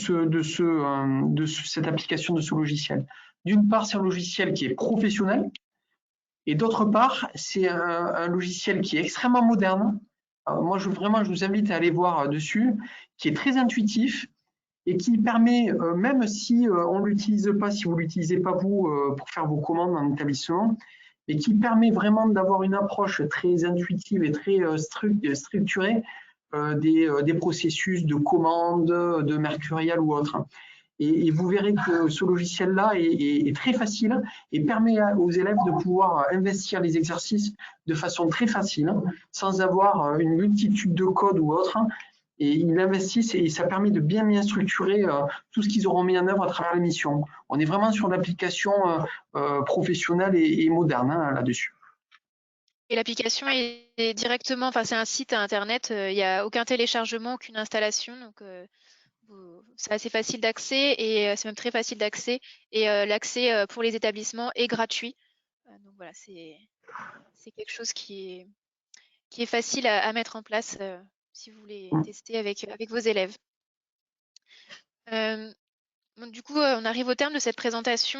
cette application, de ce logiciel. D'une part, c'est un logiciel qui est professionnel, et d'autre part, c'est un logiciel qui est extrêmement moderne. Moi, je vous invite à aller voir dessus, qui est très intuitif et qui permet, même si on ne l'utilise pas, si vous ne l'utilisez pas vous pour faire vos commandes en établissement, et qui permet vraiment d'avoir une approche très intuitive et très structurée des processus de commande, de mercurial ou autre. Et vous verrez que ce logiciel-là est très facile et permet aux élèves de pouvoir investir les exercices de façon très facile, sans avoir une multitude de codes ou autre. Et ils investissent et ça permet de bien structurer tout ce qu'ils auront mis en œuvre à travers l'émission. On est vraiment sur l'application professionnelle et moderne là-dessus. Et l'application est directement, enfin c'est un site à internet, il n'y a aucun téléchargement, aucune installation, donc c'est assez facile d'accès et c'est même très facile d'accès et l'accès pour les établissements est gratuit. Donc voilà, c'est quelque chose qui est facile à mettre en place si vous voulez tester avec vos élèves. Donc, du coup, on arrive au terme de cette présentation.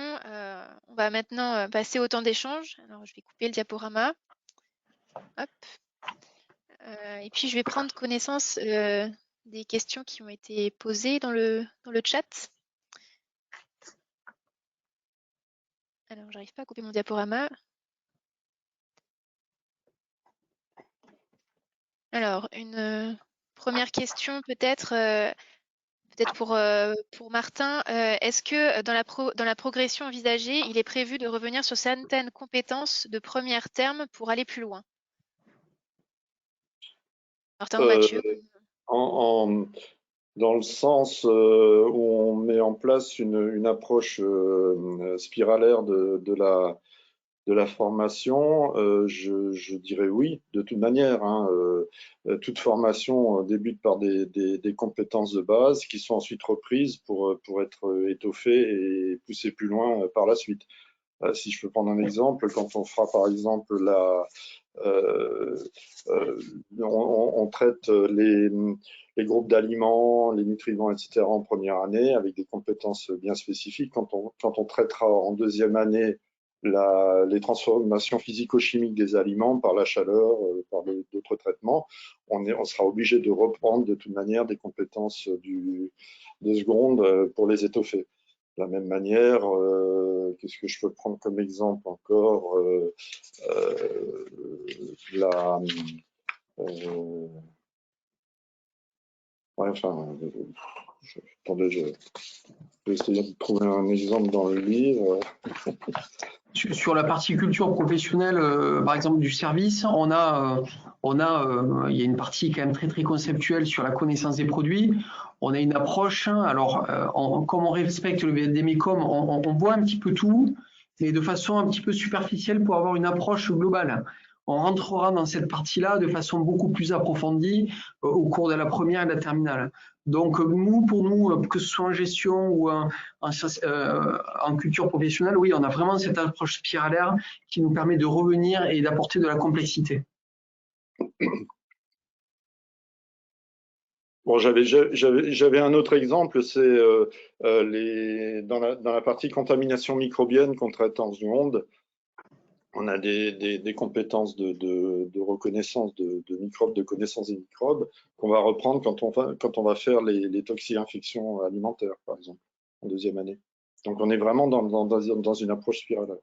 On va maintenant passer au temps d'échange. Alors, je vais couper le diaporama. Hop. Et puis, je vais prendre connaissance des questions qui ont été posées dans le chat. Alors, j'arrive pas à couper mon diaporama. Alors, une première question peut-être pour Martin. Est-ce que dans la progression envisagée, il est prévu de revenir sur certaines compétences de premier terme pour aller plus loin? Martin ou Mathieu? dans le sens où on met en place une approche spiralaire de la formation, je dirais oui, de toute manière. Hein, toute formation débute par des compétences de base qui sont ensuite reprises pour être étoffées et poussées plus loin par la suite. Si je peux prendre un exemple, quand on fera par exemple on traite les groupes d'aliments, les nutriments, etc. en première année avec des compétences bien spécifiques. Quand on traitera en deuxième année les transformations physico-chimiques des aliments par la chaleur, par d'autres traitements, on sera obligé de reprendre de toute manière des compétences de seconde pour les étoffer. De la même manière, qu'est-ce que je peux prendre comme exemple encore attendez, je vais essayer de trouver un exemple dans le livre. Sur la partie culture professionnelle, par exemple du service, il y a une partie quand même très très conceptuelle sur la connaissance des produits. On a une approche, alors comme on respecte le VDMICOM, on voit un petit peu tout, mais de façon un petit peu superficielle pour avoir une approche globale. On rentrera dans cette partie-là de façon beaucoup plus approfondie au cours de la première et de la terminale. Donc pour nous, que ce soit en gestion ou en culture professionnelle, oui, on a vraiment cette approche spiralaire qui nous permet de revenir et d'apporter de la complexité. Bon, j'avais un autre exemple, c'est dans la partie contamination microbienne qu'on traite en seconde. On a des compétences de reconnaissance de microbes, de connaissance des microbes, qu'on va reprendre quand on va faire les toxi-infections alimentaires, par exemple, en deuxième année. Donc, on est vraiment dans une approche spirale.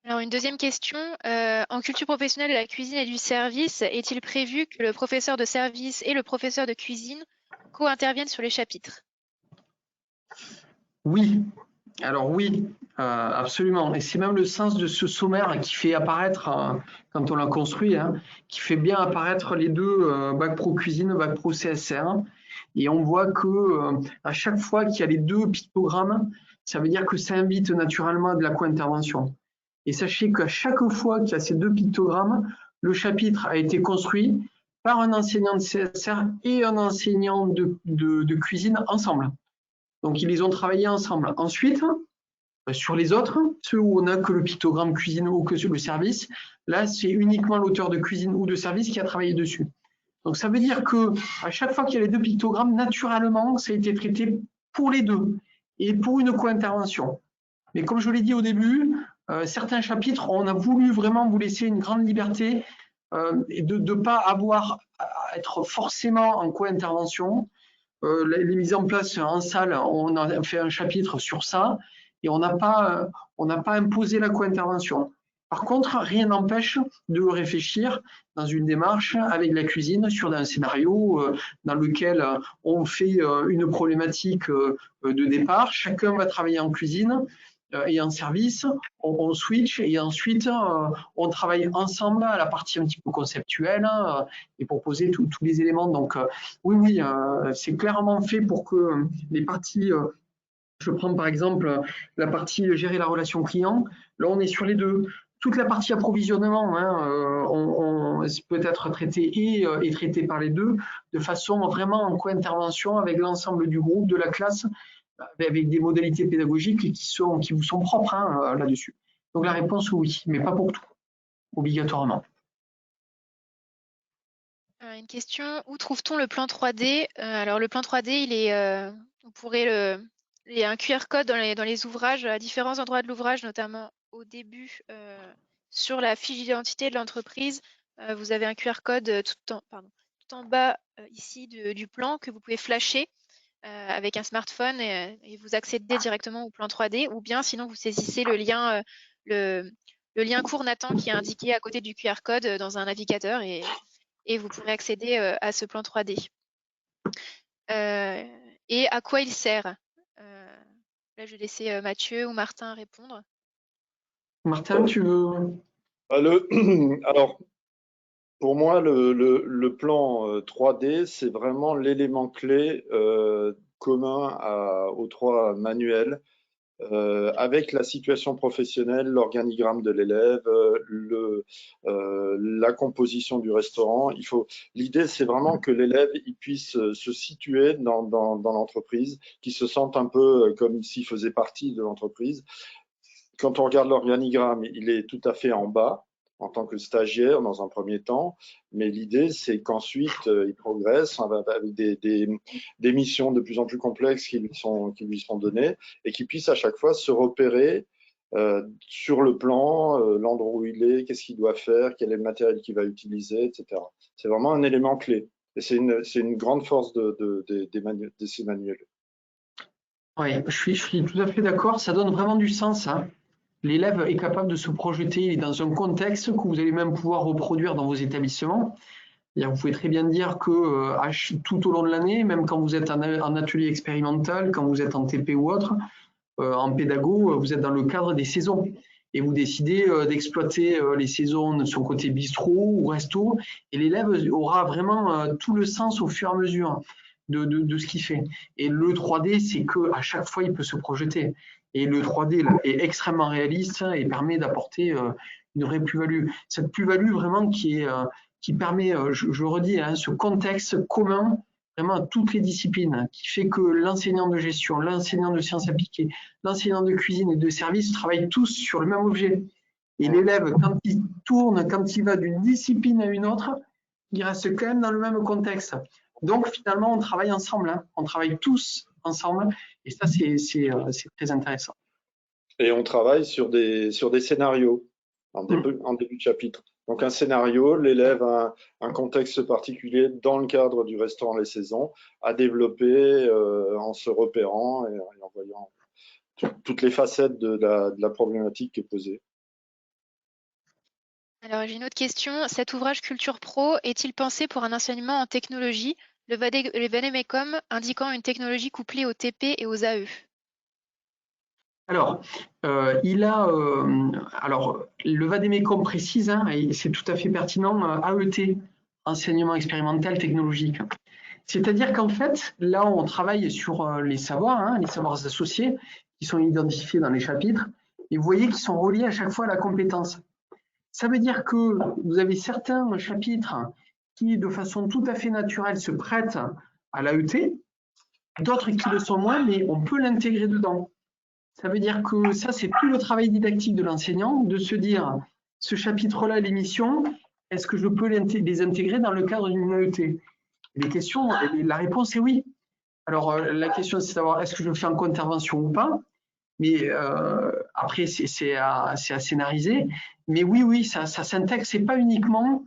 Alors, une deuxième question. En culture professionnelle de la cuisine et du service, est-il prévu que le professeur de service et le professeur de cuisine co-interviennent sur les chapitres? Oui, alors oui, absolument. Et c'est même le sens de ce sommaire qui fait apparaître, quand on l'a construit, qui fait bien apparaître les deux, Bac Pro Cuisine, Bac Pro CSR. Et on voit que à chaque fois qu'il y a les deux pictogrammes, ça veut dire que ça invite naturellement à de la co-intervention. Et sachez qu'à chaque fois qu'il y a ces deux pictogrammes, le chapitre a été construit par un enseignant de CSR et un enseignant de cuisine ensemble. Donc, ils ont travaillé ensemble. Ensuite, sur les autres, ceux où on n'a que le pictogramme cuisine ou que le service, là, c'est uniquement l'auteur de cuisine ou de service qui a travaillé dessus. Donc, ça veut dire que à chaque fois qu'il y a les deux pictogrammes, naturellement, ça a été traité pour les deux et pour une co-intervention. Mais comme je l'ai dit au début, certains chapitres, on a voulu vraiment vous laisser une grande liberté et de ne pas avoir à être forcément en co-intervention. Les mises en place en salle, on a fait un chapitre sur ça et on n'a pas imposé la co-intervention. Par contre, rien n'empêche de réfléchir dans une démarche avec la cuisine sur un scénario dans lequel on fait une problématique de départ. Chacun va travailler en cuisine et en service, on switch et ensuite on travaille ensemble à la partie un petit peu conceptuelle et pour poser tous les éléments. Donc oui, c'est clairement fait pour que les parties, je prends par exemple la partie gérer la relation client, là on est sur les deux. Toute la partie approvisionnement peut être traitée et traitée par les deux de façon vraiment en co-intervention avec l'ensemble du groupe, de la classe, avec des modalités pédagogiques qui vous sont propres là-dessus. Donc la réponse oui, mais pas pour tout, obligatoirement. Une question, où trouve-t-on le plan 3D? Alors le plan 3D, il est, il y a un QR code dans les ouvrages, à différents endroits de l'ouvrage, notamment au début, sur la fiche d'identité de l'entreprise. Vous avez un QR code tout en bas ici du plan que vous pouvez flasher avec un smartphone et vous accédez directement au plan 3D, ou bien sinon vous saisissez le lien cours Nathan qui est indiqué à côté du QR code dans un navigateur et vous pourrez accéder à ce plan 3D. Et à quoi il sert? Là, je vais laisser Mathieu ou Martin répondre. Martin, tu veux? Alors, Pour moi, le plan 3D, c'est vraiment l'élément clé commun aux trois manuels, avec la situation professionnelle, l'organigramme de l'élève, la composition du restaurant. L'idée, c'est vraiment que l'élève il puisse se situer dans l'entreprise, qu'il se sente un peu comme s'il faisait partie de l'entreprise. Quand on regarde l'organigramme, il est tout à fait en bas en tant que stagiaire dans un premier temps, mais l'idée c'est qu'ensuite il progresse avec des missions de plus en plus complexes qui lui sont données et qu'il puisse à chaque fois se repérer sur le plan, l'endroit où il est, qu'est-ce qu'il doit faire, quel est le matériel qu'il va utiliser, etc. C'est vraiment un élément clé et c'est une grande force de ces manuels. Oui, je suis tout à fait d'accord, ça donne vraiment du sens, hein. L'élève est capable de se projeter, il est dans un contexte que vous allez même pouvoir reproduire dans vos établissements. Vous pouvez très bien dire que tout au long de l'année, même quand vous êtes en atelier expérimental, quand vous êtes en TP ou autre, en pédago, vous êtes dans le cadre des saisons. Et vous décidez d'exploiter les saisons de son côté bistrot ou resto, et l'élève aura vraiment tout le sens au fur et à mesure de ce qu'il fait. Et le 3D, c'est qu'à chaque fois, il peut se projeter. Et le 3D là, est extrêmement réaliste et permet d'apporter une vraie plus-value. Cette plus-value vraiment qui permet, je redis, hein, ce contexte commun vraiment à toutes les disciplines, qui fait que l'enseignant de gestion, l'enseignant de sciences appliquées, l'enseignant de cuisine et de service travaillent tous sur le même objet. Et l'élève, quand il tourne, quand il va d'une discipline à une autre, il reste quand même dans le même contexte. Donc finalement, on travaille ensemble, hein. On travaille tous ensemble, et ça, c'est très intéressant. Et on travaille sur des scénarios en début de chapitre. Donc un scénario, l'élève a un contexte particulier dans le cadre du restaurant Les Saisons à développer en se repérant et en voyant toutes les facettes de la problématique qui est posée. Alors, j'ai une autre question. Cet ouvrage Culture Pro est-il pensé pour un enseignement en technologie, le vademecum indiquant une technologie couplée au TP et aux AE? Alors, le vademecum précise, hein, et c'est tout à fait pertinent, AET, enseignement expérimental technologique. C'est-à-dire qu'en fait, là, on travaille sur les savoirs, hein, les savoirs associés, qui sont identifiés dans les chapitres, et vous voyez qu'ils sont reliés à chaque fois à la compétence. Ça veut dire que vous avez certains chapitres qui, de façon tout à fait naturelle, se prêtent à l'AET, d'autres qui le sont moins, mais on peut l'intégrer dedans. Ça veut dire que ça, c'est tout le travail didactique de l'enseignant, de se dire, ce chapitre-là, l'émission, est-ce que je peux les intégrer dans le cadre d'une AET? La réponse est oui. Alors, la question, c'est de savoir, est-ce que je fais en co-intervention ou pas? Mais après, c'est à scénariser. Mais oui, ça s'intègre. C'est pas uniquement,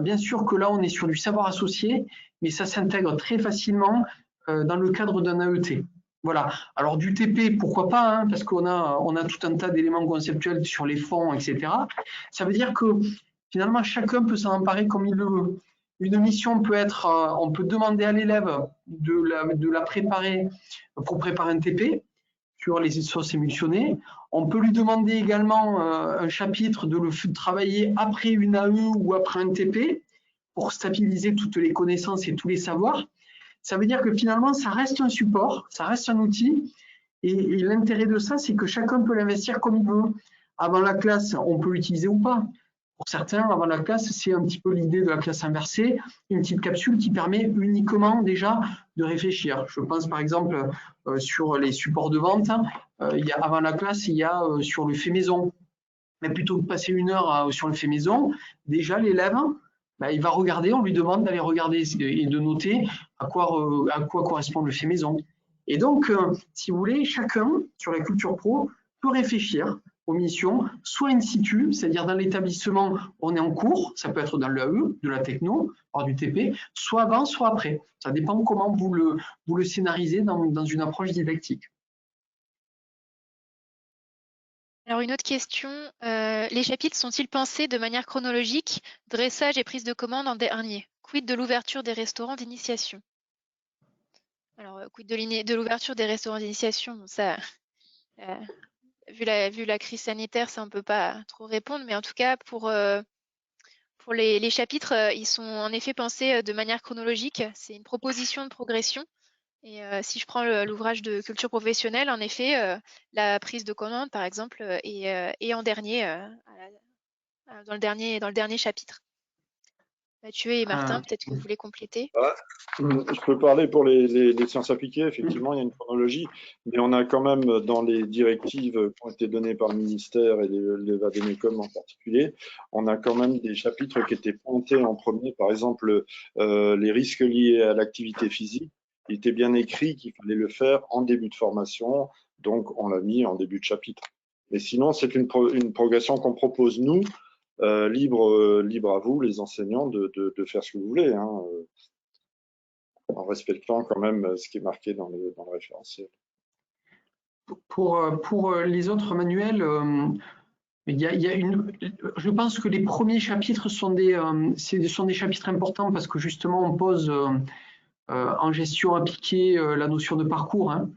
bien sûr que là, on est sur du savoir associé, mais ça s'intègre très facilement dans le cadre d'un AET. Voilà. Alors du TP, pourquoi pas, hein, parce qu'on a tout un tas d'éléments conceptuels sur les fonds, etc. Ça veut dire que finalement, chacun peut s'en emparer comme il le veut. Une mission peut être, on peut demander à l'élève de la préparer pour préparer un TP sur les sources émulsionnées. On peut lui demander également un chapitre de le travailler après une AE ou après un TP pour stabiliser toutes les connaissances et tous les savoirs. Ça veut dire que finalement, ça reste un support, ça reste un outil. Et l'intérêt de ça, c'est que chacun peut l'investir comme il veut. Avant la classe, on peut l'utiliser ou pas. Pour certains, avant la classe, c'est un petit peu l'idée de la classe inversée, une petite capsule qui permet uniquement déjà de réfléchir. Je pense par exemple sur les supports de vente, avant la classe, il y a sur le fait maison. Mais plutôt que de passer une heure sur le fait maison, déjà l'élève, il va regarder, on lui demande d'aller regarder et de noter à quoi correspond le fait maison. Et donc, si vous voulez, chacun sur la culture pro peut réfléchir aux missions, soit in situ, c'est-à-dire dans l'établissement, on est en cours, ça peut être dans l'AE, de la techno, hors du TP, soit avant, soit après. Ça dépend comment vous le scénarisez dans une approche didactique. Alors, une autre question. Les chapitres sont-ils pensés de manière chronologique, dressage et prise de commande en dernier? Quid de l'ouverture des restaurants d'initiation? Alors, quid de l'ouverture des restaurants d'initiation? Bon, ça, vu la crise sanitaire, ça on peut pas trop répondre, mais en tout cas, pour Pour les chapitres, ils sont en effet pensés de manière chronologique. C'est une proposition de progression. Et si je prends l'ouvrage de culture professionnelle, en effet, la prise de commande, par exemple, est en dernier, dans le dernier chapitre. Mathieu et Martin, peut-être que vous voulez compléter. Je peux parler pour les sciences appliquées. Effectivement, il y a une chronologie, mais on a quand même dans les directives qui ont été données par le ministère et les Vademecum en particulier, on a quand même des chapitres qui étaient pointés en premier. Par exemple, les risques liés à l'activité physique. Il était bien écrit qu'il fallait le faire en début de formation, donc on l'a mis en début de chapitre. Mais sinon, c'est une progression qu'on propose nous. Libre à vous, les enseignants, de faire ce que vous voulez, hein, en respectant quand même ce qui est marqué dans le référentiel. Pour les autres manuels, je pense que les premiers chapitres sont des chapitres importants parce que justement on pose en gestion appliquée la notion de parcours. Hein.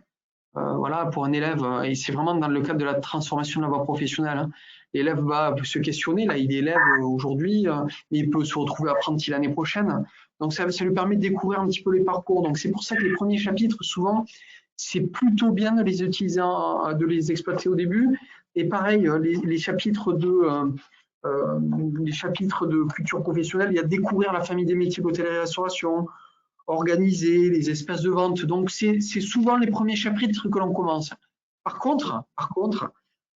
Voilà, pour un élève, et c'est vraiment dans le cadre de la transformation de la voie professionnelle. Hein. L'élève va se questionner, là il est élève aujourd'hui, mais il peut se retrouver apprenti l'année prochaine. Donc ça lui permet de découvrir un petit peu les parcours. Donc c'est pour ça que les premiers chapitres, souvent, c'est plutôt bien de les utiliser, de les exploiter au début. Et pareil, les chapitres de culture professionnelle, il y a découvrir la famille des métiers d'hôtellerie-restauration, organiser les espaces de vente. Donc, c'est souvent les premiers chapitres que l'on commence. Par contre,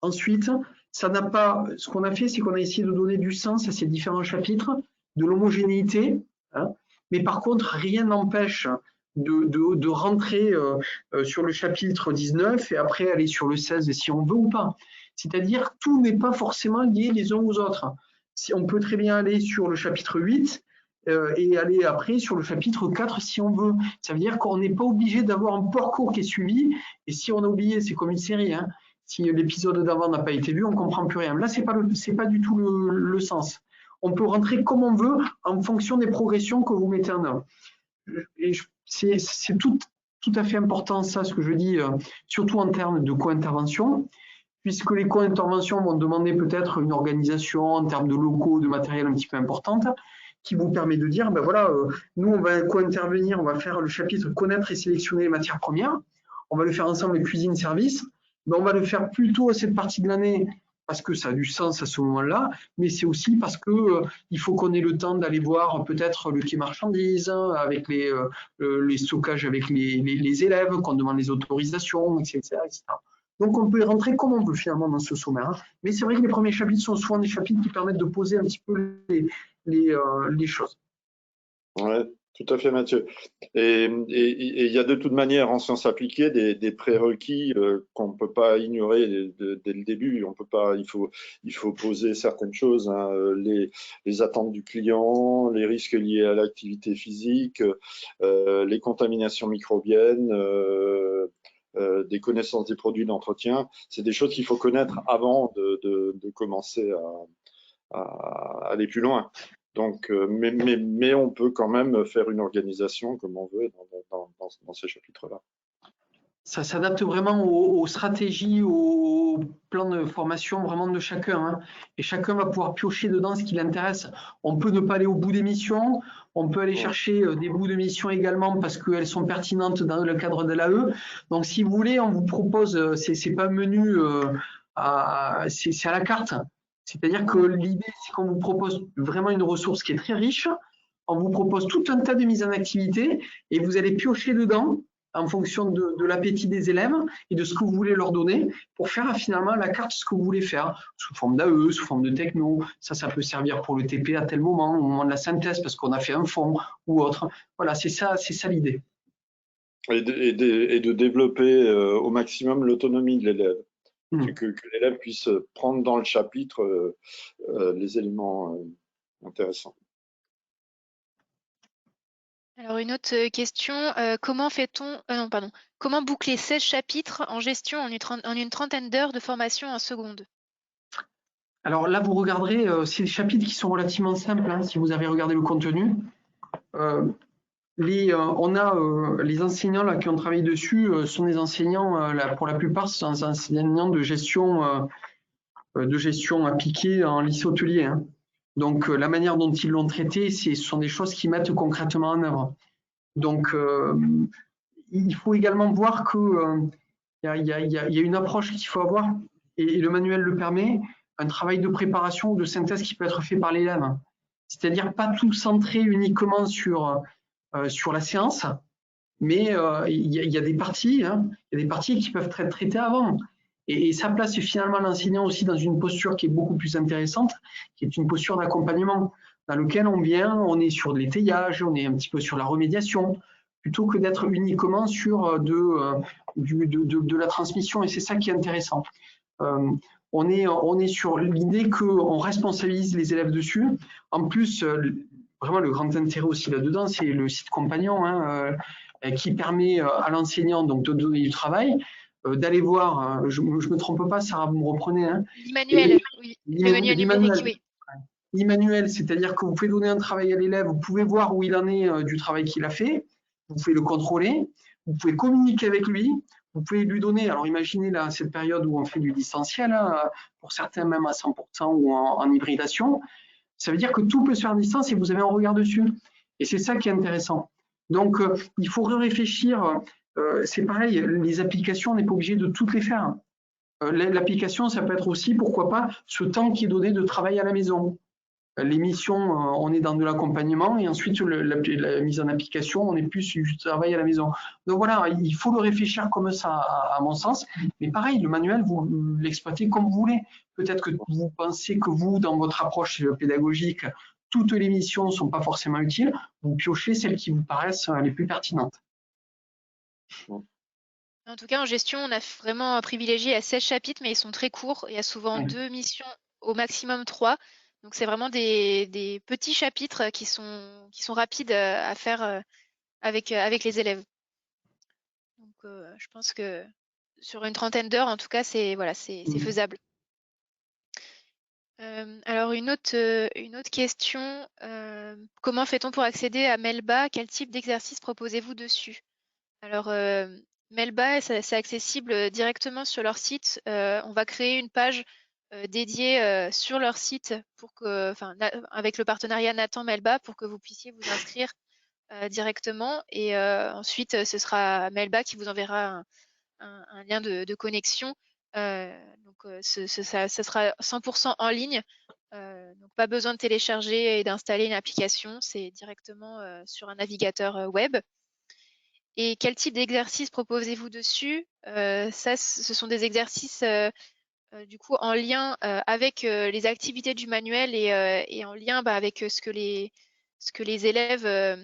ensuite, ça n'a pas. Ce qu'on a fait, c'est qu'on a essayé de donner du sens à ces différents chapitres, de l'homogénéité. Hein, mais par contre, rien n'empêche de rentrer sur le chapitre 19 et après aller sur le 16 si on veut ou pas. C'est-à-dire, tout n'est pas forcément lié les uns aux autres. Si on peut très bien aller sur le chapitre 8 et aller après sur le chapitre 4 si on veut. Ça veut dire qu'on n'est pas obligé d'avoir un parcours qui est suivi, et si on a oublié, c'est comme une série, hein. Si l'épisode d'avant n'a pas été vu, on ne comprend plus rien. Là, ce n'est pas du tout le sens. On peut rentrer comme on veut en fonction des progressions que vous mettez en œuvre. Et c'est tout à fait important, ça, ce que je dis, surtout en termes de co-intervention, puisque les co-interventions vont demander peut-être une organisation en termes de locaux, de matériel un petit peu importante, qui vous permet de dire, ben voilà, nous, on va co-intervenir, on va faire le chapitre connaître et sélectionner les matières premières, on va le faire ensemble, cuisine-service, ben on va le faire plutôt à cette partie de l'année, parce que ça a du sens à ce moment-là, mais c'est aussi parce que il faut qu'on ait le temps d'aller voir peut-être le quai marchandises, avec les stockages avec les élèves, qu'on demande les autorisations, etc., etc. Donc, on peut y rentrer comme on veut finalement dans ce sommaire. Hein. Mais c'est vrai que les premiers chapitres sont souvent des chapitres qui permettent de poser un petit peu les choses. Oui, tout à fait, Mathieu. Et il y a de toute manière en sciences appliquées des prérequis qu'on ne peut pas ignorer dès le début. On peut pas, il faut poser certaines choses, hein, les attentes du client, les risques liés à l'activité physique, les contaminations microbiennes, des connaissances des produits d'entretien. C'est des choses qu'il faut connaître avant de commencer à aller plus loin. Donc, mais on peut quand même faire une organisation comme on veut dans ces chapitres-là. Ça s'adapte vraiment aux stratégies, aux plans de formation vraiment de chacun. Hein. Et chacun va pouvoir piocher dedans ce qui l'intéresse. On peut ne pas aller au bout des missions, on peut aller chercher des bouts de missions également parce qu'elles sont pertinentes dans le cadre de l'AE. Donc, si vous voulez, on vous propose, c'est pas un menu, c'est à la carte. C'est-à-dire que l'idée, c'est qu'on vous propose vraiment une ressource qui est très riche. On vous propose tout un tas de mises en activité et vous allez piocher dedans en fonction de l'appétit des élèves et de ce que vous voulez leur donner pour faire finalement la carte ce que vous voulez faire, sous forme d'AE, sous forme de techno. Ça peut servir pour le TP à tel moment, au moment de la synthèse, parce qu'on a fait un fond ou autre. Voilà, c'est ça l'idée. Et de développer au maximum l'autonomie de l'élève. Que l'élève puisse prendre dans le chapitre les éléments intéressants. Alors une autre question, comment fait-on comment boucler 16 chapitres en gestion en une trentaine d'heures de formation en seconde? Alors là, vous regarderez, c'est des chapitres qui sont relativement simples, hein, si vous avez regardé le contenu. On a les enseignants là, qui ont travaillé dessus sont des enseignants, pour la plupart, ce sont des enseignants de gestion appliquée en lycée hôtelier. Hein. Donc, la manière dont ils l'ont traité, ce sont des choses qu'ils mettent concrètement en œuvre. Donc, il faut également voir qu'il y a une approche qu'il faut avoir, et le manuel le permet, un travail de préparation ou de synthèse qui peut être fait par l'élève. C'est-à-dire pas tout centré uniquement sur la séance, mais il y a des parties, il y a des parties qui peuvent être traitées avant. Et ça place finalement l'enseignant aussi dans une posture qui est beaucoup plus intéressante, qui est une posture d'accompagnement, dans lequel on est sur de l'étayage, on est un petit peu sur la remédiation, plutôt que d'être uniquement sur de la transmission. Et c'est ça qui est intéressant. On est sur l'idée qu'on responsabilise les élèves dessus. En plus, vraiment le grand intérêt aussi là-dedans, c'est le site compagnon, qui permet à l'enseignant donc de donner du travail, d'aller voir, je me trompe pas, Sarah, vous me reprenez. L'Immanuel, oui. Le manuel numérique, oui. L'Immanuel, c'est-à-dire que vous pouvez donner un travail à l'élève, vous pouvez voir où il en est du travail qu'il a fait, vous pouvez le contrôler, vous pouvez communiquer avec lui, vous pouvez lui donner, alors imaginez là, cette période où on fait du distanciel, pour certains même à 100% ou en hybridation, ça veut dire que tout peut se faire à distance et vous avez un regard dessus. Et c'est ça qui est intéressant. Donc, il faut réfléchir. C'est pareil, les applications, on n'est pas obligé de toutes les faire. L'application, ça peut être aussi, pourquoi pas, ce temps qui est donné de travail à la maison. L'émission, on est dans de l'accompagnement et ensuite la mise en application, on est plus du travail à la maison. Donc voilà, il faut le réfléchir comme ça, à mon sens. Mais pareil, le manuel, vous l'exploitez comme vous voulez. Peut-être que vous pensez que vous, dans votre approche pédagogique, toutes les missions ne sont pas forcément utiles. Vous piochez celles qui vous paraissent les plus pertinentes. En tout cas, en gestion, on a vraiment privilégié à 16 chapitres, mais ils sont très courts. Il y a souvent 2 missions, au maximum 3. Donc, c'est vraiment des petits chapitres qui sont rapides à faire avec les élèves. Donc, je pense que sur une trentaine d'heures, en tout cas, c'est faisable. Alors, une autre question. Comment fait-on pour accéder à Melba? Quel type d'exercice proposez-vous dessus? Alors, Melba, c'est accessible directement sur leur site. On va créer une page dédiée sur leur site avec le partenariat Nathan Melba pour que vous puissiez vous inscrire directement. Et ensuite, ce sera Melba qui vous enverra un lien de connexion. Donc, ça sera 100% en ligne. Donc, pas besoin de télécharger et d'installer une application. C'est directement sur un navigateur web. Et quel type d'exercice proposez-vous dessus? Ce sont des exercices du coup en lien avec les activités du manuel et en lien avec ce que les élèves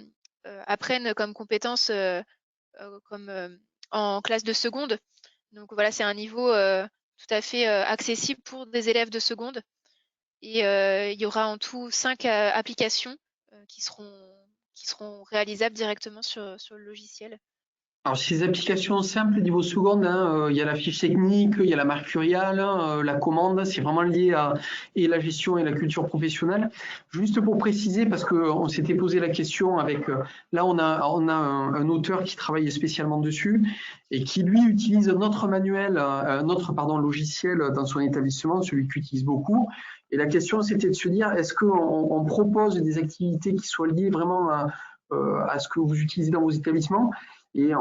apprennent comme compétences en classe de seconde. Donc voilà, c'est un niveau tout à fait accessible pour des élèves de seconde. Et il y aura en tout 5 applications qui seront réalisables directement sur le logiciel. Alors, ces applications simples niveau seconde, il y a la fiche technique, il y a la mercuriale, la commande, c'est vraiment lié à et la gestion et la culture professionnelle. Juste pour préciser, parce qu'on s'était posé la question avec, là on a un auteur qui travaille spécialement dessus et qui lui utilise notre manuel, notre logiciel dans son établissement, celui qu'il utilise beaucoup. Et la question c'était de se dire, est-ce qu'on propose des activités qui soient liées vraiment à ce que vous utilisez dans vos établissements? Et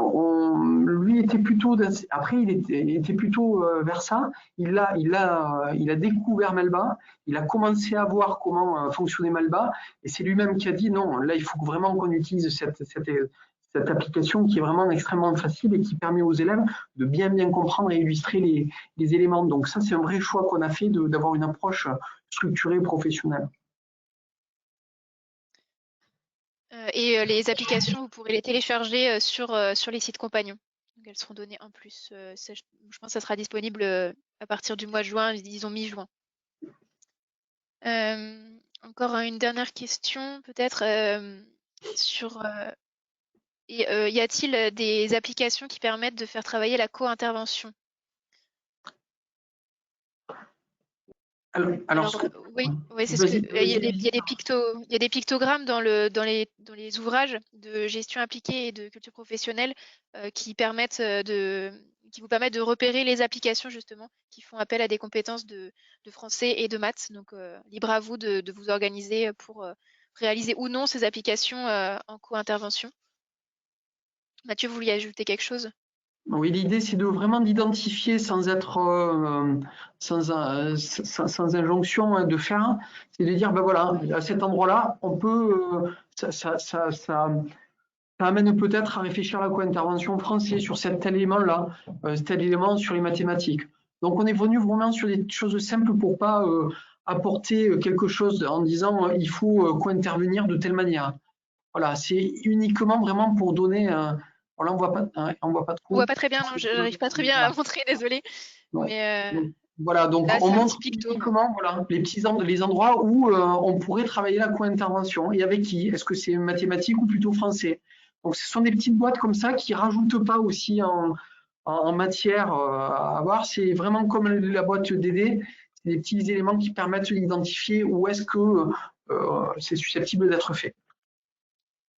lui était plutôt, après il était plutôt vers ça. Il a découvert Melba, il a commencé à voir comment fonctionnait Melba, et c'est lui-même qui a dit non, là il faut vraiment qu'on utilise cette application qui est vraiment extrêmement facile et qui permet aux élèves de bien comprendre et illustrer les éléments. Donc ça c'est un vrai choix qu'on a fait d'avoir une approche structurée et professionnelle. Et les applications, vous pourrez les télécharger sur les sites compagnons. Donc, elles seront données en plus. Je pense que ça sera disponible à partir du mois de juin, disons mi-juin. Encore une dernière question, peut-être sur y a-t-il des applications qui permettent de faire travailler la co-intervention? Oui, c'est ce que il y a des pictogrammes dans les ouvrages de gestion appliquée et de culture professionnelle qui permettent qui vous permettent de repérer les applications justement qui font appel à des compétences de français et de maths. Donc, libre à vous de vous organiser pour réaliser ou non ces applications en co-intervention. Mathieu, vous vouliez ajouter quelque chose? Oui, l'idée, c'est de vraiment d'identifier sans être sans injonction de faire, c'est de dire, ben voilà, à cet endroit-là, on peut, ça amène peut-être à réfléchir à la co-intervention français sur cet élément-là, tel élément sur les mathématiques. Donc, on est venu vraiment sur des choses simples pour pas apporter quelque chose en disant il faut co-intervenir de telle manière. Voilà, c'est uniquement vraiment pour donner. Là, on voit pas, on voit pas On trop. voit pas très bien, non, j'arrive pas très bien à montrer, désolée. Ouais. Mais Voilà, donc là, on c'est un montre petit picto. uniquement voilà, les endroits où on pourrait travailler la co-intervention. Et avec qui? Est-ce que c'est mathématiques ou plutôt français? Donc ce sont des petites boîtes comme ça qui rajoutent pas aussi en matière à avoir. C'est vraiment comme la boîte DD, c'est des petits éléments qui permettent d'identifier où est-ce que c'est susceptible d'être fait.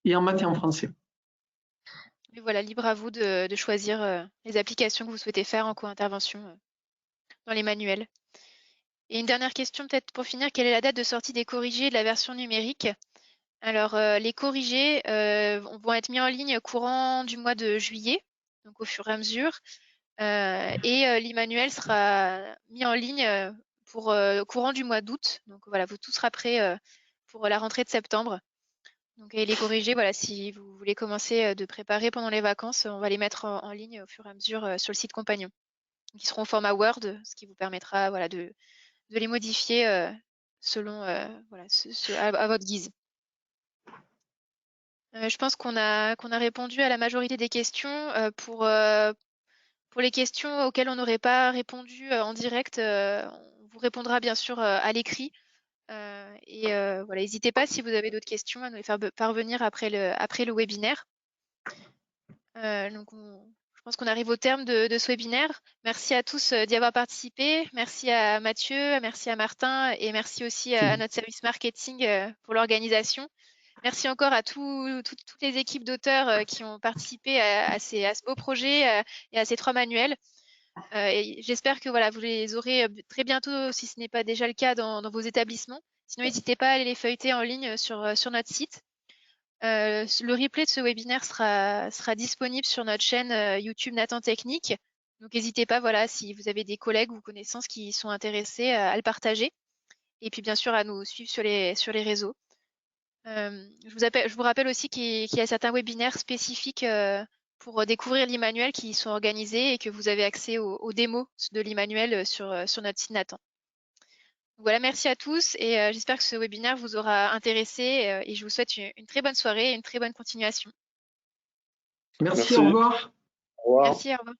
Et en maths et en français. Et voilà, libre à vous de choisir les applications que vous souhaitez faire en co-intervention dans les manuels. Et une dernière question peut-être pour finir, quelle est la date de sortie des corrigés de la version numérique? Alors, les corrigés vont être mis en ligne courant du mois de juillet, donc au fur et à mesure. Et l'e-manuel sera mis en ligne pour courant du mois d'août. Donc voilà, tout sera prêt pour la rentrée de septembre. Donc, et les corrigés, voilà, si vous voulez commencer de préparer pendant les vacances, on va les mettre en ligne au fur et à mesure sur le site compagnon. Donc, ils seront au format Word, ce qui vous permettra voilà, de les modifier selon voilà, à votre guise. Je pense qu'on a répondu à la majorité des questions. Pour les questions auxquelles on n'aurait pas répondu en direct, on vous répondra bien sûr à l'écrit. Voilà, n'hésitez pas si vous avez d'autres questions à nous les faire parvenir après le webinaire. Je pense qu'on arrive au terme de ce webinaire. Merci à tous d'y avoir participé. Merci à Mathieu, merci à Martin et merci aussi à notre service marketing pour l'organisation. Merci encore à toutes les équipes d'auteurs qui ont participé à ce beau projet et à ces 3 manuels. J'espère que voilà, vous les aurez très bientôt, si ce n'est pas déjà le cas, dans vos établissements. Sinon, n'hésitez pas à aller les feuilleter en ligne sur notre site. Le replay de ce webinaire sera disponible sur notre chaîne YouTube Nathan Technique. Donc, n'hésitez pas, voilà, si vous avez des collègues ou connaissances qui sont intéressés à le partager. Et puis, bien sûr, à nous suivre sur les réseaux. Je vous rappelle aussi qu'il y a certains webinaires spécifiques pour découvrir l'e-manuel qui sont organisés et que vous avez accès aux démos de l'e-manuel sur notre site Nathan. Voilà, merci à tous et j'espère que ce webinaire vous aura intéressé et je vous souhaite une très bonne soirée et une très bonne continuation. Merci. Au revoir. Au revoir. Merci, au revoir.